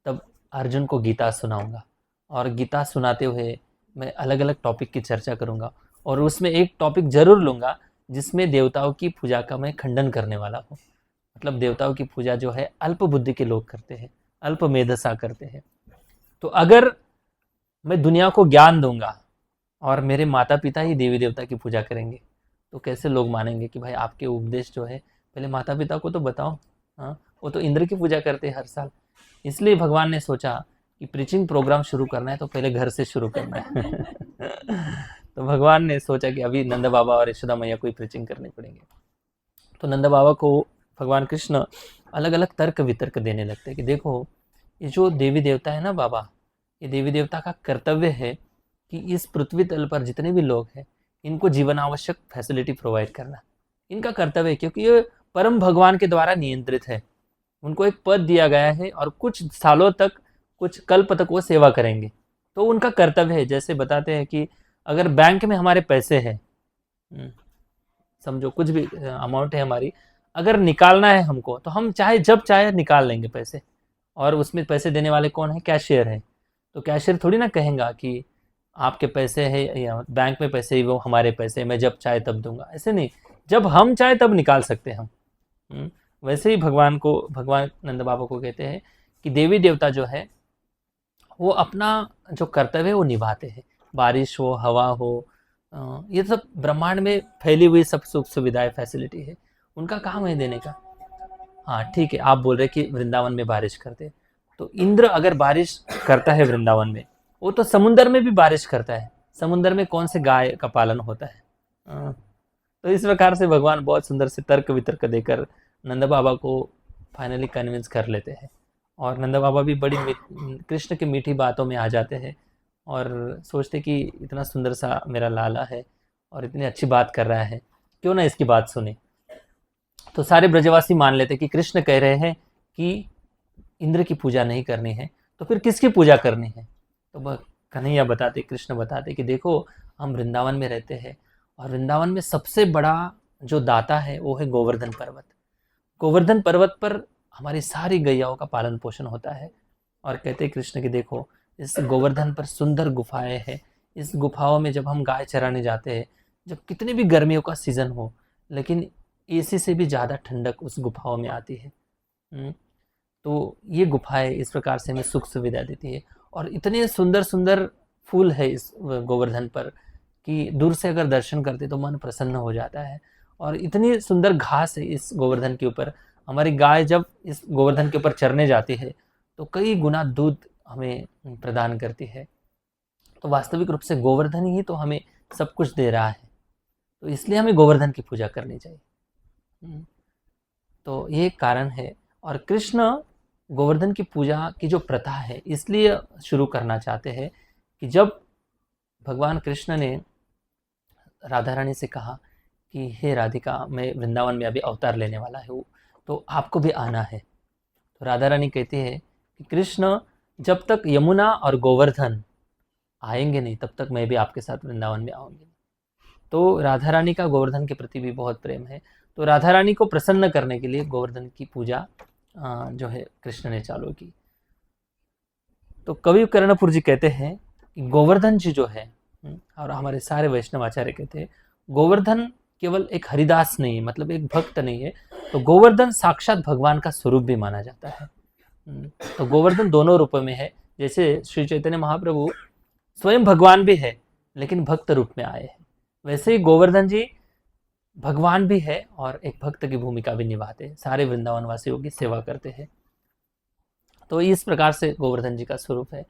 तब अर्जुन को गीता सुनाऊंगा, और गीता सुनाते हुए मैं अलग अलग टॉपिक की चर्चा करूंगा, और उसमें एक टॉपिक जरूर लूंगा जिसमें देवताओं की पूजा का मैं खंडन करने वाला हूँ। मतलब देवताओं की पूजा जो है अल्प बुद्धि के लोग करते हैं, अल्प मेधसा करते हैं। तो अगर मैं दुनिया को ज्ञान दूंगा और मेरे माता पिता ही देवी देवता की पूजा करेंगे, तो कैसे लोग मानेंगे कि भाई आपके उपदेश जो है पहले माता पिता को तो बताओ। हाँ, वो तो इंद्र की पूजा करते हैं हर साल। इसलिए भगवान ने सोचा कि प्रीचिंग प्रोग्राम शुरू करना है तो पहले घर से शुरू करना है। तो भगवान ने सोचा कि अभी नंद बाबा और यशोदा मैया को ही प्रीचिंग करनी पड़ेंगे। तो नंद बाबा को भगवान कृष्ण अलग अलग तर्क वितर्क देने लगते हैं कि देखो, ये जो देवी देवता है ना बाबा, ये देवी देवता का कर्तव्य है कि इस पृथ्वी तल पर जितने भी लोग हैं इनको जीवन आवश्यक फैसिलिटी प्रोवाइड करना इनका कर्तव्य है, क्योंकि ये परम भगवान के द्वारा नियंत्रित है। उनको एक पद दिया गया है और कुछ सालों तक, कुछ कल्प तक वो सेवा करेंगे, तो उनका कर्तव्य है। जैसे बताते हैं कि अगर बैंक में हमारे पैसे हैं, समझो कुछ भी अमाउंट है हमारी, अगर निकालना है हमको तो हम चाहे जब चाहे निकाल लेंगे पैसे, और उसमें पैसे देने वाले कौन है? कैशियर है। तो कैशियर थोड़ी ना कहेगा कि आपके पैसे है या बैंक में पैसे ही वो हमारे पैसे, मैं जब चाहे तब दूंगा। ऐसे नहीं, जब हम चाहे तब निकाल सकते हैं हम। वैसे ही भगवान नंद बाबा को कहते हैं कि देवी देवता जो है वो अपना जो कर्तव्य है वो निभाते हैं। बारिश हो, हवा हो, ये सब ब्रह्मांड में फैली हुई सब सुख सुविधाएं फैसिलिटी है, उनका काम है देने का। हाँ ठीक है, आप बोल रहे कि वृंदावन में बारिश करते हैं, तो इंद्र अगर बारिश करता है वृंदावन में, वो तो समुद्र में भी बारिश करता है। समुद्र में कौन से गाय का पालन होता है? तो इस प्रकार से भगवान बहुत सुंदर से तर्क वितर्क देकर नंद बाबा को फाइनली कन्विंस कर लेते हैं, और नंद बाबा भी बड़ी कृष्ण की मीठी बातों में आ जाते हैं और सोचते कि इतना सुंदर सा मेरा लाला है और इतनी अच्छी बात कर रहा है, क्यों ना इसकी बात सुने। तो सारे ब्रजवासी मान लेते कि कृष्ण कह रहे हैं कि इंद्र की पूजा नहीं करनी है, तो फिर किसकी पूजा करनी है? तो कन्हैया बताते, कृष्ण बताते कि देखो, हम वृंदावन में रहते हैं और वृंदावन में सबसे बड़ा जो दाता है वो है गोवर्धन पर्वत। गोवर्धन पर्वत पर हमारी सारी गैयाओं का पालन पोषण होता है। और कहते कृष्ण कि देखो, इस गोवर्धन पर सुंदर गुफाएं हैं, इस गुफाओं में जब हम गाय चराने जाते हैं, जब कितनी भी गर्मियों का सीजन हो, लेकिन एसी से भी ज़्यादा ठंडक उस गुफाओं में आती है। तो ये गुफाएं इस प्रकार से हमें सुख सुविधा देती है, और इतने सुंदर सुंदर फूल है इस गोवर्धन पर कि दूर से अगर दर्शन करते तो मन प्रसन्न हो जाता है। और इतनी सुंदर घास है इस गोवर्धन के ऊपर, हमारी गाय जब इस गोवर्धन के ऊपर चरने जाती है तो कई गुना दूध हमें प्रदान करती है। तो वास्तविक रूप से गोवर्धन ही तो हमें सब कुछ दे रहा है, तो इसलिए हमें गोवर्धन की पूजा करनी चाहिए। तो ये कारण है। और कृष्ण गोवर्धन की पूजा की जो प्रथा है इसलिए शुरू करना चाहते हैं कि जब भगवान कृष्ण ने राधा रानी से कहा कि हे राधिका, मैं वृंदावन में अभी अवतार लेने वाला हूँ, तो आपको भी आना है। तो राधा रानी कहती है कि कृष्ण, जब तक यमुना और गोवर्धन आएंगे नहीं तब तक मैं भी आपके साथ वृंदावन में आऊंगी। तो राधा रानी का गोवर्धन के प्रति भी बहुत प्रेम है। तो राधा रानी को प्रसन्न करने के लिए गोवर्धन की पूजा जो है कृष्ण ने चालू की। तो कवि कर्णपुर जी कहते हैं कि गोवर्धन जी जो है, और हमारे सारे वैष्णव आचार्य कहते हैं, गोवर्धन केवल एक हरिदास नहीं है, मतलब एक भक्त नहीं है, तो गोवर्धन साक्षात भगवान का स्वरूप भी माना जाता है। तो गोवर्धन दोनों रूपों में है। जैसे श्री चैतन्य महाप्रभु स्वयं भगवान भी है लेकिन भक्त रूप में आए हैं, वैसे ही गोवर्धन जी भगवान भी है और एक भक्त की भूमिका भी निभाते हैं, सारे वृंदावन वासियों की सेवा करते हैं। तो इस प्रकार से गोवर्धन जी का स्वरूप है।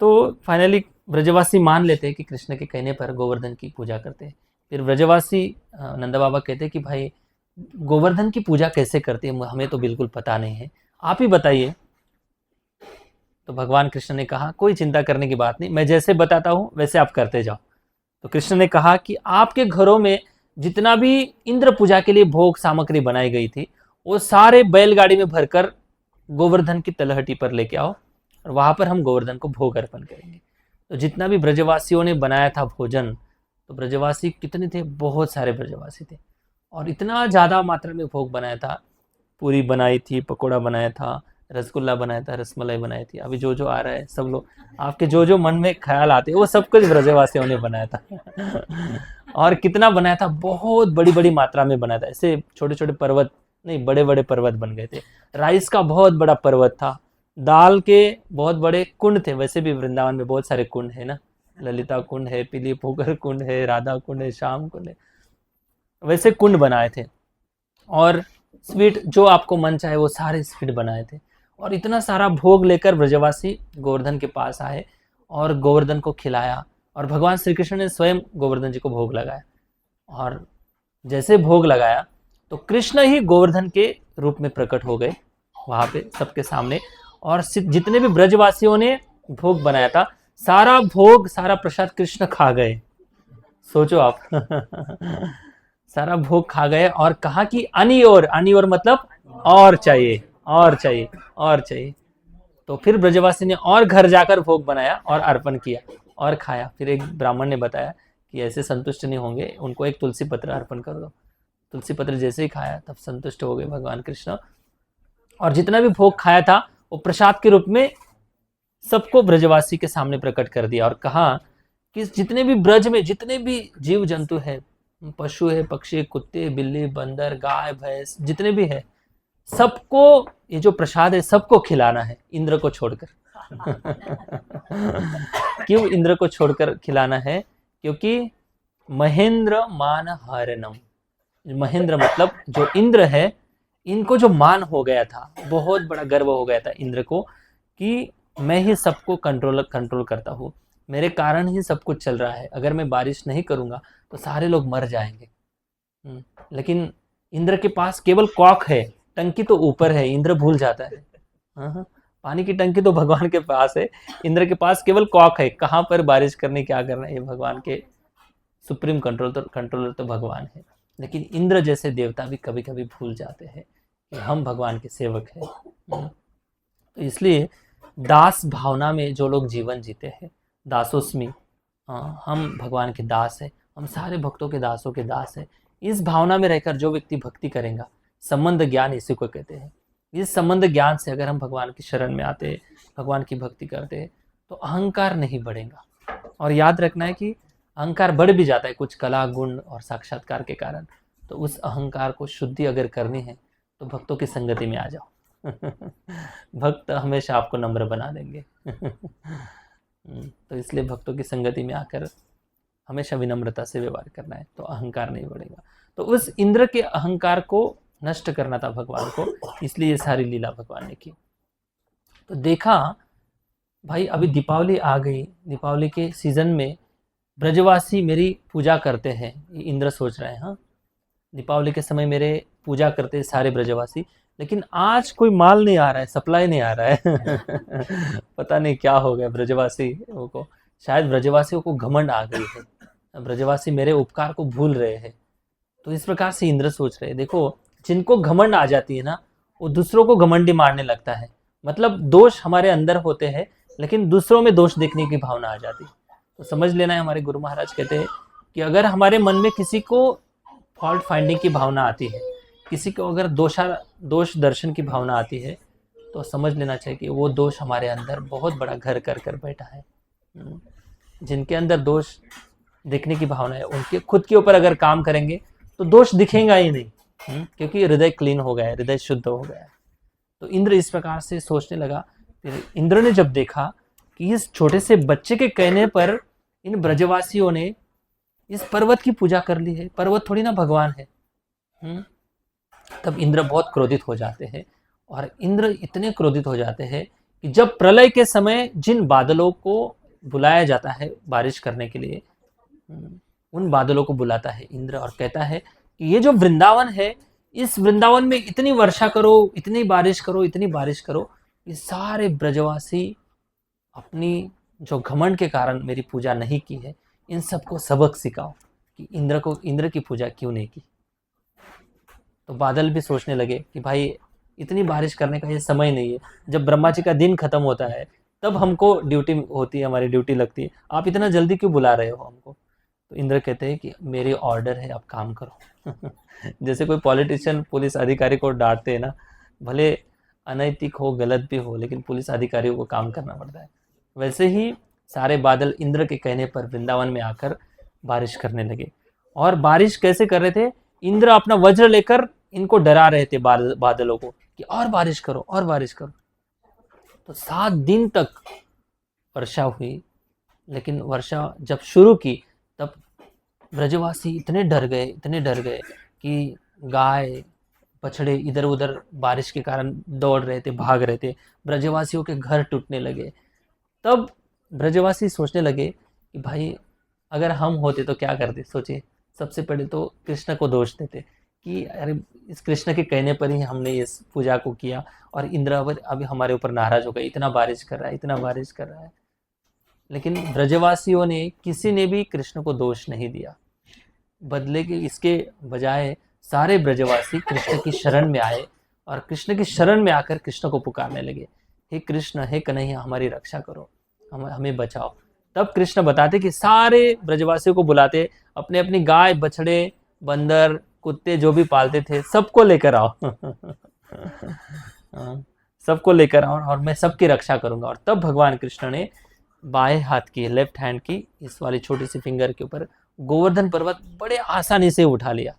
तो फाइनली ब्रजवासी मान लेते हैं कि कृष्ण के कहने पर गोवर्धन की पूजा करते हैं। फिर ब्रजवासी नंद बाबा कहते हैं कि भाई गोवर्धन की पूजा कैसे करते हैं, हमें तो बिल्कुल पता नहीं है, आप ही बताइए। तो भगवान कृष्ण ने कहा कोई चिंता करने की बात नहीं, मैं जैसे बताता हूँ वैसे आप करते जाओ। तो कृष्ण ने कहा कि आपके घरों में जितना भी इंद्र पूजा के लिए भोग सामग्री बनाई गई थी वो सारे बैलगाड़ी में भरकर गोवर्धन की तलहटी पर लेके आओ और वहां पर हम गोवर्धन को भोग अर्पण करेंगे। तो जितना भी ब्रजवासियों ने बनाया था भोजन, तो ब्रजवासी कितने थे, बहुत सारे ब्रजवासी थे और इतना ज़्यादा मात्रा में भोग बनाया था। पूरी बनाई थी, पकोड़ा बनाया था, रसगुल्ला बनाया था, रसमलाई बनाई थी। अभी जो जो आ रहा है सब लोग, आपके जो जो मन में ख्याल आते हैं वो सब कुछ ब्रजवासियों ने बनाया था। और कितना बनाया था, बहुत बड़ी बड़ी मात्रा में बनाया था। ऐसे छोटे छोटे पर्वत नहीं, बड़े बड़े पर्वत बन गए थे। राइस का बहुत बड़ा पर्वत था, दाल के बहुत बड़े कुंड थे। वैसे भी वृंदावन में बहुत सारे कुंड है ना, ललिता कुंड है, पीली पोखर कुंड है, राधा कुंड है, श्याम कुंड है, वैसे कुंड बनाए थे। और स्वीट जो आपको मन चाहे वो सारे स्वीट बनाए थे। और इतना सारा भोग लेकर ब्रजवासी गोवर्धन के पास आए और गोवर्धन को खिलाया और भगवान श्री कृष्ण ने स्वयं गोवर्धन जी को भोग लगाया। और जैसे भोग लगाया तो कृष्ण ही गोवर्धन के रूप में प्रकट हो गए वहां पे सबके सामने। और जितने भी ब्रजवासियों ने भोग बनाया था सारा भोग, सारा प्रसाद कृष्ण खा गए। सोचो आप। सारा भोग खा गए और कहा कि अनी और मतलब और चाहिए, और चाहिए, और चाहिए। तो फिर ब्रजवासी ने और घर जाकर भोग बनाया और अर्पण किया और खाया। फिर एक ब्राह्मण ने बताया कि ऐसे संतुष्ट नहीं होंगे, उनको एक तुलसी पत्र अर्पण कर दो। तुलसी पत्र जैसे ही खाया तब संतुष्ट हो गए भगवान कृष्ण। और जितना भी भोग खाया था वो प्रसाद के रूप में सबको ब्रजवासी के सामने प्रकट कर दिया और कहा कि जितने भी ब्रज में जितने भी जीव जंतु है, पशु है, पक्षी, कुत्ते, बिल्ली, बंदर, गाय, भैंस, जितने भी है, सबको ये जो प्रसाद है सबको खिलाना है, इंद्र को छोड़कर। क्यों इंद्र को छोड़कर खिलाना है? क्योंकि महेंद्र मान हरणम, महेंद्र मतलब जो इंद्र है, इनको जो मान हो गया था, बहुत बड़ा गर्व हो गया था इंद्र को कि मैं ही सबको कंट्रोल करता हूँ, मेरे कारण ही सब कुछ चल रहा है, अगर मैं बारिश नहीं करूँगा तो सारे लोग मर जाएंगे। लेकिन इंद्र के पास केवल कॉक है, टंकी तो ऊपर है, इंद्र भूल जाता है। हाँ, पानी की टंकी तो भगवान के पास है, इंद्र के पास केवल कॉक है, कहाँ पर बारिश करनी, क्या करना, ये भगवान के सुप्रीम कंट्रोलर तो भगवान है। लेकिन इंद्र जैसे देवता भी कभी कभी भूल जाते हैं कि हम भगवान के सेवक हैं। तो इसलिए दास भावना में जो लोग जीवन जीते हैं, दासोस्मी, हम भगवान के दास हैं, हम सारे भक्तों के दासों के दास हैं, इस भावना में रहकर जो व्यक्ति भक्ति करेगा, संबंध ज्ञान इसी को कहते हैं, इस संबंध ज्ञान से अगर हम भगवान की शरण में आते हैं, भगवान की भक्ति करते हैं, तो अहंकार नहीं बढ़ेगा। और याद रखना है कि अहंकार बढ़ भी जाता है कुछ कला, गुण और साक्षात्कार के कारण। तो उस अहंकार को शुद्धि अगर करनी है तो भक्तों की संगति में आ जाओ। भक्त हमेशा आपको नम्र बना देंगे। तो इसलिए भक्तों की संगति में आकर हमेशा विनम्रता से व्यवहार करना है, तो अहंकार नहीं बढ़ेगा। तो उस इंद्र के अहंकार को नष्ट करना था भगवान को, इसलिए ये सारी लीला भगवान ने की। तो देखा भाई, अभी दीपावली आ गई, दीपावली के सीजन में ब्रजवासी मेरी पूजा करते हैं, इंद्र सोच रहे हैं, हाँ दीपावली के समय मेरे पूजा करते हैं सारे ब्रजवासी, लेकिन आज कोई माल नहीं आ रहा है, सप्लाई नहीं आ रहा है। पता नहीं क्या हो गया ब्रजवासी को, शायद ब्रजवासियों को घमंड आ गई है, ब्रजवासी मेरे उपकार को भूल रहे हैं। तो इस प्रकार से इंद्र सोच रहे हैं। देखो, जिनको घमंड आ जाती है ना, वो दूसरों को घमंडी मारने लगता है, मतलब दोष हमारे अंदर होते हैं, लेकिन दूसरों में दोष देखने की भावना आ जाती है। तो समझ लेना है, हमारे गुरु महाराज कहते हैं कि अगर हमारे मन में किसी को फॉल्ट फाइंडिंग की भावना आती है, किसी को अगर दोष दर्शन की भावना आती है, तो समझ लेना चाहिए कि वो दोष हमारे अंदर बहुत बड़ा घर कर कर बैठा है। जिनके अंदर दोष देखने की भावना है, उनके खुद के ऊपर अगर काम करेंगे तो दोष दिखेगा ही नहीं, क्योंकि हृदय क्लीन हो गया है, हृदय शुद्ध हो गया है। तो इंद्र इस प्रकार से सोचने लगा। फिर इंद्र ने जब देखा कि इस छोटे से बच्चे के कहने पर इन ब्रजवासियों ने इस पर्वत की पूजा कर ली है, पर्वत थोड़ी ना भगवान है, तब इंद्र बहुत क्रोधित हो जाते हैं। और इंद्र इतने क्रोधित हो जाते हैं कि जब प्रलय के समय जिन बादलों को बुलाया जाता है बारिश करने के लिए, उन बादलों को बुलाता है इंद्र और कहता है कि ये जो वृंदावन है, इस वृंदावन में इतनी वर्षा करो, इतनी बारिश करो, इतनी बारिश करो, ये सारे ब्रजवासी अपनी जो घमंड के कारण मेरी पूजा नहीं की है, इन सबको सबक सिखाओ कि इंद्र की पूजा क्यों नहीं की। तो बादल भी सोचने लगे कि भाई इतनी बारिश करने का ये समय नहीं है, जब ब्रह्मा जी का दिन खत्म होता है तब हमको ड्यूटी होती है, हमारी ड्यूटी लगती है, आप इतना जल्दी क्यों बुला रहे हो हमको। तो इंद्र कहते हैं कि मेरे ऑर्डर है, आप काम करो। जैसे कोई पॉलिटिशियन पुलिस अधिकारी को डांटते हैं ना, भले अनैतिक हो, गलत भी हो, लेकिन पुलिस अधिकारियों को काम करना पड़ता है। वैसे ही सारे बादल इंद्र के कहने पर वृंदावन में आकर बारिश करने लगे। और बारिश कैसे कर रहे थे, इंद्र अपना वज्र लेकर इनको डरा रहे थे बादलों को कि और बारिश करो, और बारिश करो। तो 7 दिन तक वर्षा हुई, लेकिन वर्षा जब शुरू की तब ब्रजवासी इतने डर गए कि गाय बछड़े इधर उधर बारिश के कारण दौड़ रहे थे, भाग रहे थे, ब्रजवासियों के घर टूटने लगे। तब ब्रजवासी सोचने लगे कि भाई अगर हम होते तो क्या करते। सोचिए, सबसे पहले तो कृष्ण को दोष देते कि अरे इस कृष्ण के कहने पर ही हमने इस पूजा को किया, और इंद्र अभी हमारे ऊपर नाराज हो गए, इतना बारिश कर रहा है, इतना बारिश कर रहा है। लेकिन ब्रजवासियों ने किसी ने भी कृष्ण को दोष नहीं दिया, बदले के इसके बजाय सारे ब्रजवासी कृष्ण की शरण में आए और कृष्ण की शरण में आकर कृष्ण को पुकारने लगे, हे कृष्ण, हे कन्हैया, हमारी रक्षा करो, हमें बचाओ। तब कृष्ण बताते कि सारे ब्रजवासियों को बुलाते, अपने अपनी गाय बछड़े बंदर कुत्ते जो भी पालते थे सबको लेकर आओ। सबको लेकर आओ और मैं सबकी रक्षा करूंगा। और तब भगवान कृष्ण ने बाएं हाथ की, लेफ्ट हैंड की इस वाली छोटी सी फिंगर के ऊपर गोवर्धन पर्वत बड़े आसानी से उठा लिया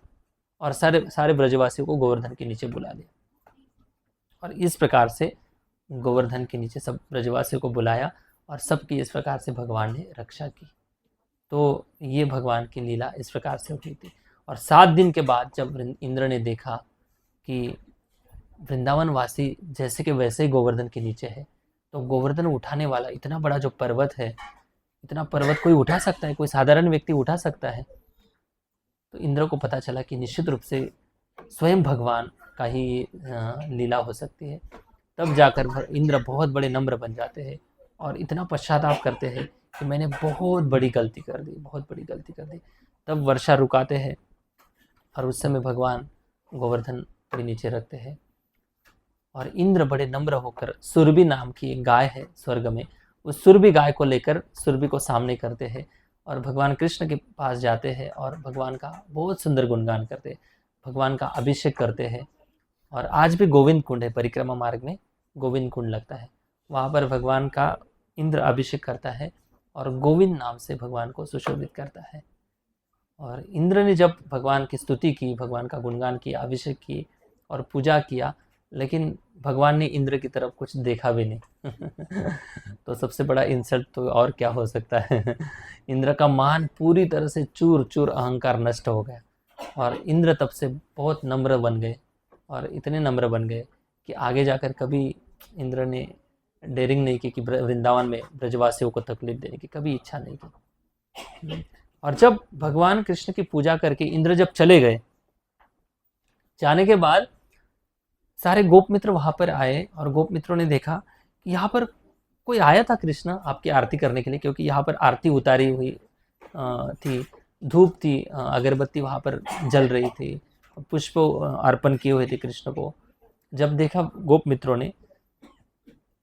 और सारे ब्रजवासियों को गोवर्धन के नीचे बुला लिया। और इस प्रकार से गोवर्धन के नीचे सब ब्रजवासियों को बुलाया और सबकी इस प्रकार से भगवान ने रक्षा की। तो ये भगवान की लीला इस प्रकार से हुई थी। और 7 दिन के बाद जब इंद्र ने देखा कि वृंदावन वासी जैसे के वैसे ही गोवर्धन के नीचे है, तो गोवर्धन उठाने वाला इतना बड़ा जो पर्वत है, इतना पर्वत कोई उठा सकता है, कोई साधारण व्यक्ति उठा सकता है। तो इंद्र को पता चला कि निश्चित रूप से स्वयं भगवान का ही लीला हो सकती है। तब जाकर इंद्र बहुत बड़े नम्र बन जाते हैं और इतना पश्चाताप करते हैं कि मैंने बहुत बड़ी गलती कर दी, बहुत बड़ी गलती कर दी। तब वर्षा रुकाते हैं और उस समय भगवान गोवर्धन के नीचे रखते हैं और इंद्र बड़े नम्र होकर सुरभि नाम की एक गाय है स्वर्ग में, उस सुरभि गाय को लेकर सुरभि को सामने करते हैं और भगवान कृष्ण के पास जाते हैं और भगवान का बहुत सुंदर गुणगान करते हैं, भगवान का अभिषेक करते हैं। और आज भी गोविंद कुंड है, परिक्रमा मार्ग में गोविंद कुंड लगता है, वहाँ पर भगवान का इंद्र अभिषेक करता है और गोविंद नाम से भगवान को सुशोभित करता है। और इंद्र ने जब भगवान की स्तुति की, भगवान का गुणगान किया, अभिषेक की और पूजा किया, लेकिन भगवान ने इंद्र की तरफ कुछ देखा भी नहीं। तो सबसे बड़ा इंसल्ट तो और क्या हो सकता है। इंद्र का मान पूरी तरह से चूर चूर, अहंकार नष्ट हो गया और इंद्र तब से बहुत नम्र बन गए और इतने नम्र बन गए कि आगे जाकर कभी इंद्र ने डेयरिंग नहीं की कि वृंदावन में ब्रजवासियों को तकलीफ देने की कभी इच्छा नहीं की। और जब भगवान कृष्ण की पूजा करके इंद्र जब चले गए, जाने के बाद सारे गोप मित्र वहां पर आए और गोप मित्रों ने देखा कि यहाँ पर कोई आया था कृष्ण आपकी आरती करने के लिए, क्योंकि यहाँ पर आरती उतारी हुई थी, धूप थी, अगरबत्ती वहाँ पर जल रही थी, पुष्प अर्पण किए हुए थे कृष्ण को। जब देखा गोप मित्रों ने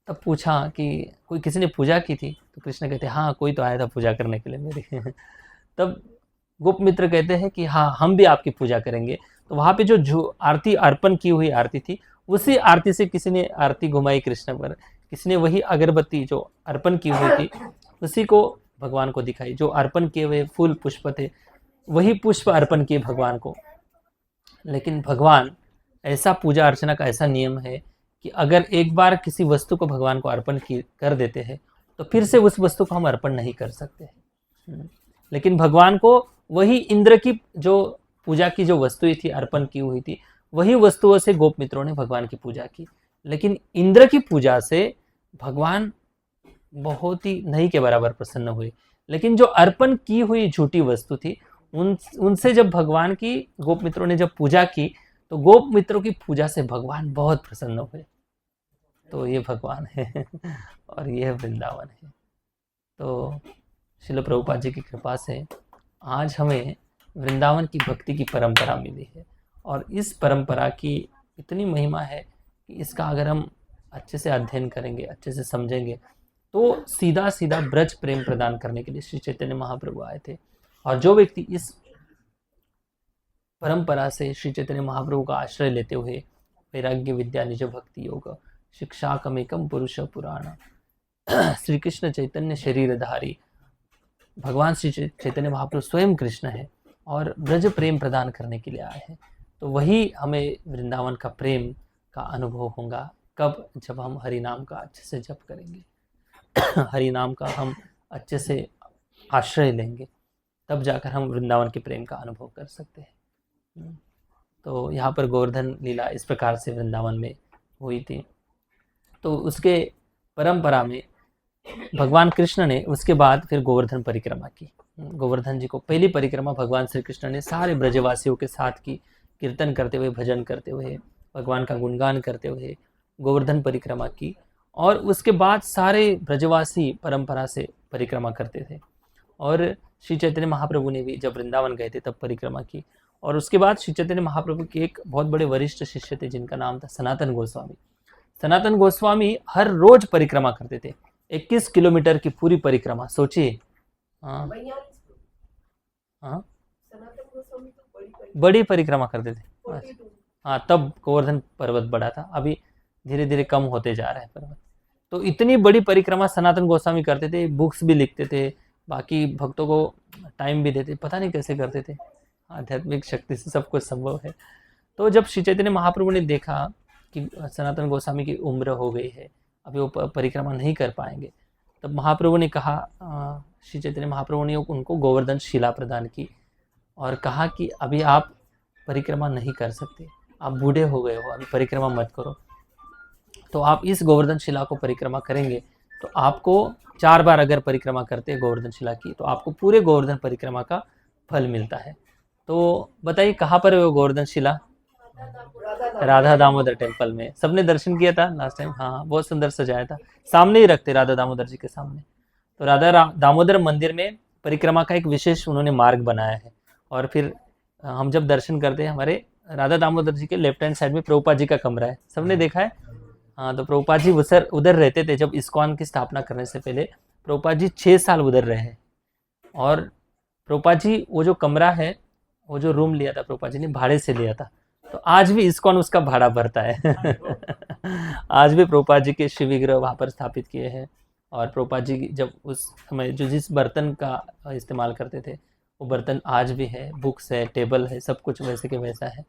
तब पूछा कि कोई किसी ने पूजा की थी, तो कृष्ण कहते हाँ कोई तो आया था पूजा करने के लिए मेरी। तब गोप मित्र कहते हैं कि हाँ हम भी आपकी पूजा करेंगे। तो वहाँ पे जो आरती अर्पण की हुई आरती थी, उसी आरती से किसी ने आरती घुमाई कृष्ण पर, किसी ने वही अगरबत्ती जो अर्पण की हुई थी उसी को भगवान को दिखाई, जो अर्पण किए हुए फूल पुष्प थे वही पुष्प अर्पण किए भगवान को। लेकिन भगवान, ऐसा पूजा अर्चना का ऐसा नियम है कि अगर एक बार किसी वस्तु को भगवान को अर्पण कर देते हैं तो फिर से उस वस्तु को हम अर्पण नहीं कर सकते। लेकिन भगवान को वही इंद्र की जो पूजा की जो वस्तुएं थी अर्पण की हुई थी, वही वस्तुओं से गोप मित्रों ने भगवान की पूजा की। लेकिन इंद्र की पूजा से भगवान बहुत ही नहीं के बराबर प्रसन्न हुए। लेकिन जो अर्पण की हुई झूठी वस्तु थी उनसे जब भगवान की गोप मित्रों ने जब पूजा की तो गोप मित्रों की पूजा से भगवान बहुत प्रसन्न हुए। तो ये भगवान है और ये वृंदावन है। तो श्रील प्रभुपाद जी की कृपा से आज हमें वृंदावन की भक्ति की परंपरा मिली है, और इस परंपरा की इतनी महिमा है कि इसका अगर हम अच्छे से अध्ययन करेंगे, अच्छे से समझेंगे, तो सीधा सीधा ब्रज प्रेम प्रदान करने के लिए श्री चैतन्य महाप्रभु आए थे। और जो व्यक्ति इस परंपरा से श्री चैतन्य महाप्रभु का आश्रय लेते हुए वैराग्य विद्या निज भक्ति योग शिक्षा कमेकम पुरुष पुराण श्री कृष्ण चैतन्य शरीरधारी भगवान श्री चैतन्य महाप्रभु स्वयं कृष्ण है और ब्रज प्रेम प्रदान करने के लिए आए हैं, तो वही हमें वृंदावन का प्रेम का अनुभव होगा। कब? जब हम हरि नाम का अच्छे से जप करेंगे, हरि नाम का हम अच्छे से आश्रय लेंगे, तब जाकर हम वृंदावन के प्रेम का अनुभव कर सकते हैं। तो यहाँ पर गोवर्धन लीला इस प्रकार से वृंदावन में हुई थी। तो उसके परंपरा में भगवान कृष्ण ने उसके बाद फिर गोवर्धन परिक्रमा की। गोवर्धन जी को पहली परिक्रमा भगवान श्री कृष्ण ने सारे ब्रजवासियों के साथ की, कीर्तन करते हुए, भजन करते हुए, भगवान का गुणगान करते हुए गोवर्धन परिक्रमा की। और उसके बाद सारे ब्रजवासी परंपरा से परिक्रमा करते थे। और श्री चैतन्य महाप्रभु ने भी जब वृंदावन गए थे तब परिक्रमा की। और उसके बाद श्री चैतन्य महाप्रभु के एक बहुत बड़े वरिष्ठ शिष्य थे जिनका नाम था सनातन गोस्वामी। सनातन गोस्वामी हर रोज परिक्रमा करते थे, 21 किलोमीटर की पूरी परिक्रमा। सोचिए, हाँ बड़ी परिक्रमा करते थे। हाँ, तब गोवर्धन पर्वत बड़ा था, अभी धीरे धीरे कम होते जा रहा है पर्वत। तो इतनी बड़ी परिक्रमा सनातन गोस्वामी करते थे, बुक्स भी लिखते थे, बाकी भक्तों को टाइम भी देते, पता नहीं कैसे करते थे। आध्यात्मिक शक्ति से सब कुछ संभव है। तो जब श्री चैतन्य महाप्रभु ने देखा कि सनातन गोस्वामी की उम्र हो गई है, अभी वो परिक्रमा नहीं कर पाएंगे, तब महाप्रभु ने कहा, श्री चैतन्य महाप्रभु ने उनको गोवर्धन शिला प्रदान की और कहा कि अभी आप परिक्रमा नहीं कर सकते, आप बूढ़े हो गए हो, अभी परिक्रमा मत करो। तो आप इस गोवर्धन शिला को परिक्रमा करेंगे तो आपको 4 बार अगर परिक्रमा करते हैं गोवर्धन शिला की तो आपको पूरे गोवर्धन परिक्रमा का फल मिलता है। तो बताइए कहाँ पर है वो गोवर्धन शिला? राधा दामोदर टेम्पल में। सबने दर्शन किया था लास्ट टाइम? हाँ, बहुत सुंदर सजाया था, सामने ही रखते राधा दामोदर जी के सामने। तो राधा दामोदर मंदिर में परिक्रमा का एक विशेष उन्होंने मार्ग बनाया है। और फिर हम जब दर्शन करते हैं, हमारे राधा दामोदर जी के लेफ्ट हैंड साइड में प्रभुपाद जी का कमरा है, सबने देखा है? हाँ, तो प्रभुपाद जी उधर रहते थे। जब इस्कॉन की स्थापना करने से पहले प्रभुपाद जी 6 साल उधर रहे हैं। और प्रभुपाद जी वो जो कमरा है, वो जो रूम लिया था प्रभुपाद जी ने भाड़े से लिया था, तो आज भी इस्कॉन उसका भाड़ा भरता है। आज भी प्रभुपाद जी के शिव विग्रह वहाँ पर स्थापित किए हैं। और प्रभुपाद जी जब उस समय जो जिस बर्तन का इस्तेमाल करते थे वो बर्तन आज भी है, बुक्स है, टेबल है, सब कुछ वैसे के वैसा है।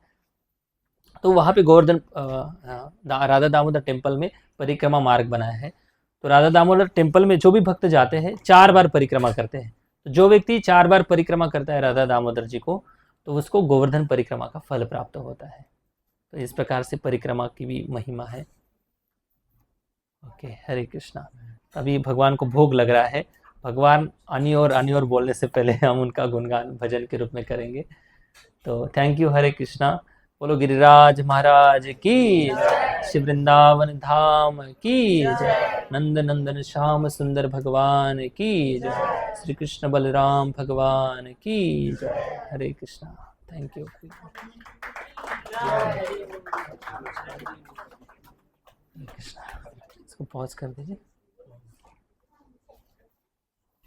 तो वहाँ पे गोवर्धन राधा दामोदर टेम्पल में परिक्रमा मार्ग बनाया है। तो राधा दामोदर टेम्पल में जो भी भक्त जाते हैं 4 बार परिक्रमा करते हैं। तो जो व्यक्ति 4 बार परिक्रमा करता है राधा दामोदर जी को, तो उसको गोवर्धन परिक्रमा का फल प्राप्त होता है। तो इस प्रकार से परिक्रमा की भी महिमा है। ओके, हरे कृष्णा। अभी भगवान को भोग लग रहा है। भगवान अनियोर बोलने से पहले हम उनका गुणगान भजन के रूप में करेंगे। तो थैंक यू, हरे कृष्णा। बोलो गिरिराज महाराज की, श्री वृंदावन धाम की जय, नंद नंदन श्याम सुंदर भगवान की जय, श्री कृष्ण बलराम भगवान की जय। हरे कृष्णा। Thank you. कृष्णा। इसको पॉज कर दीजिए।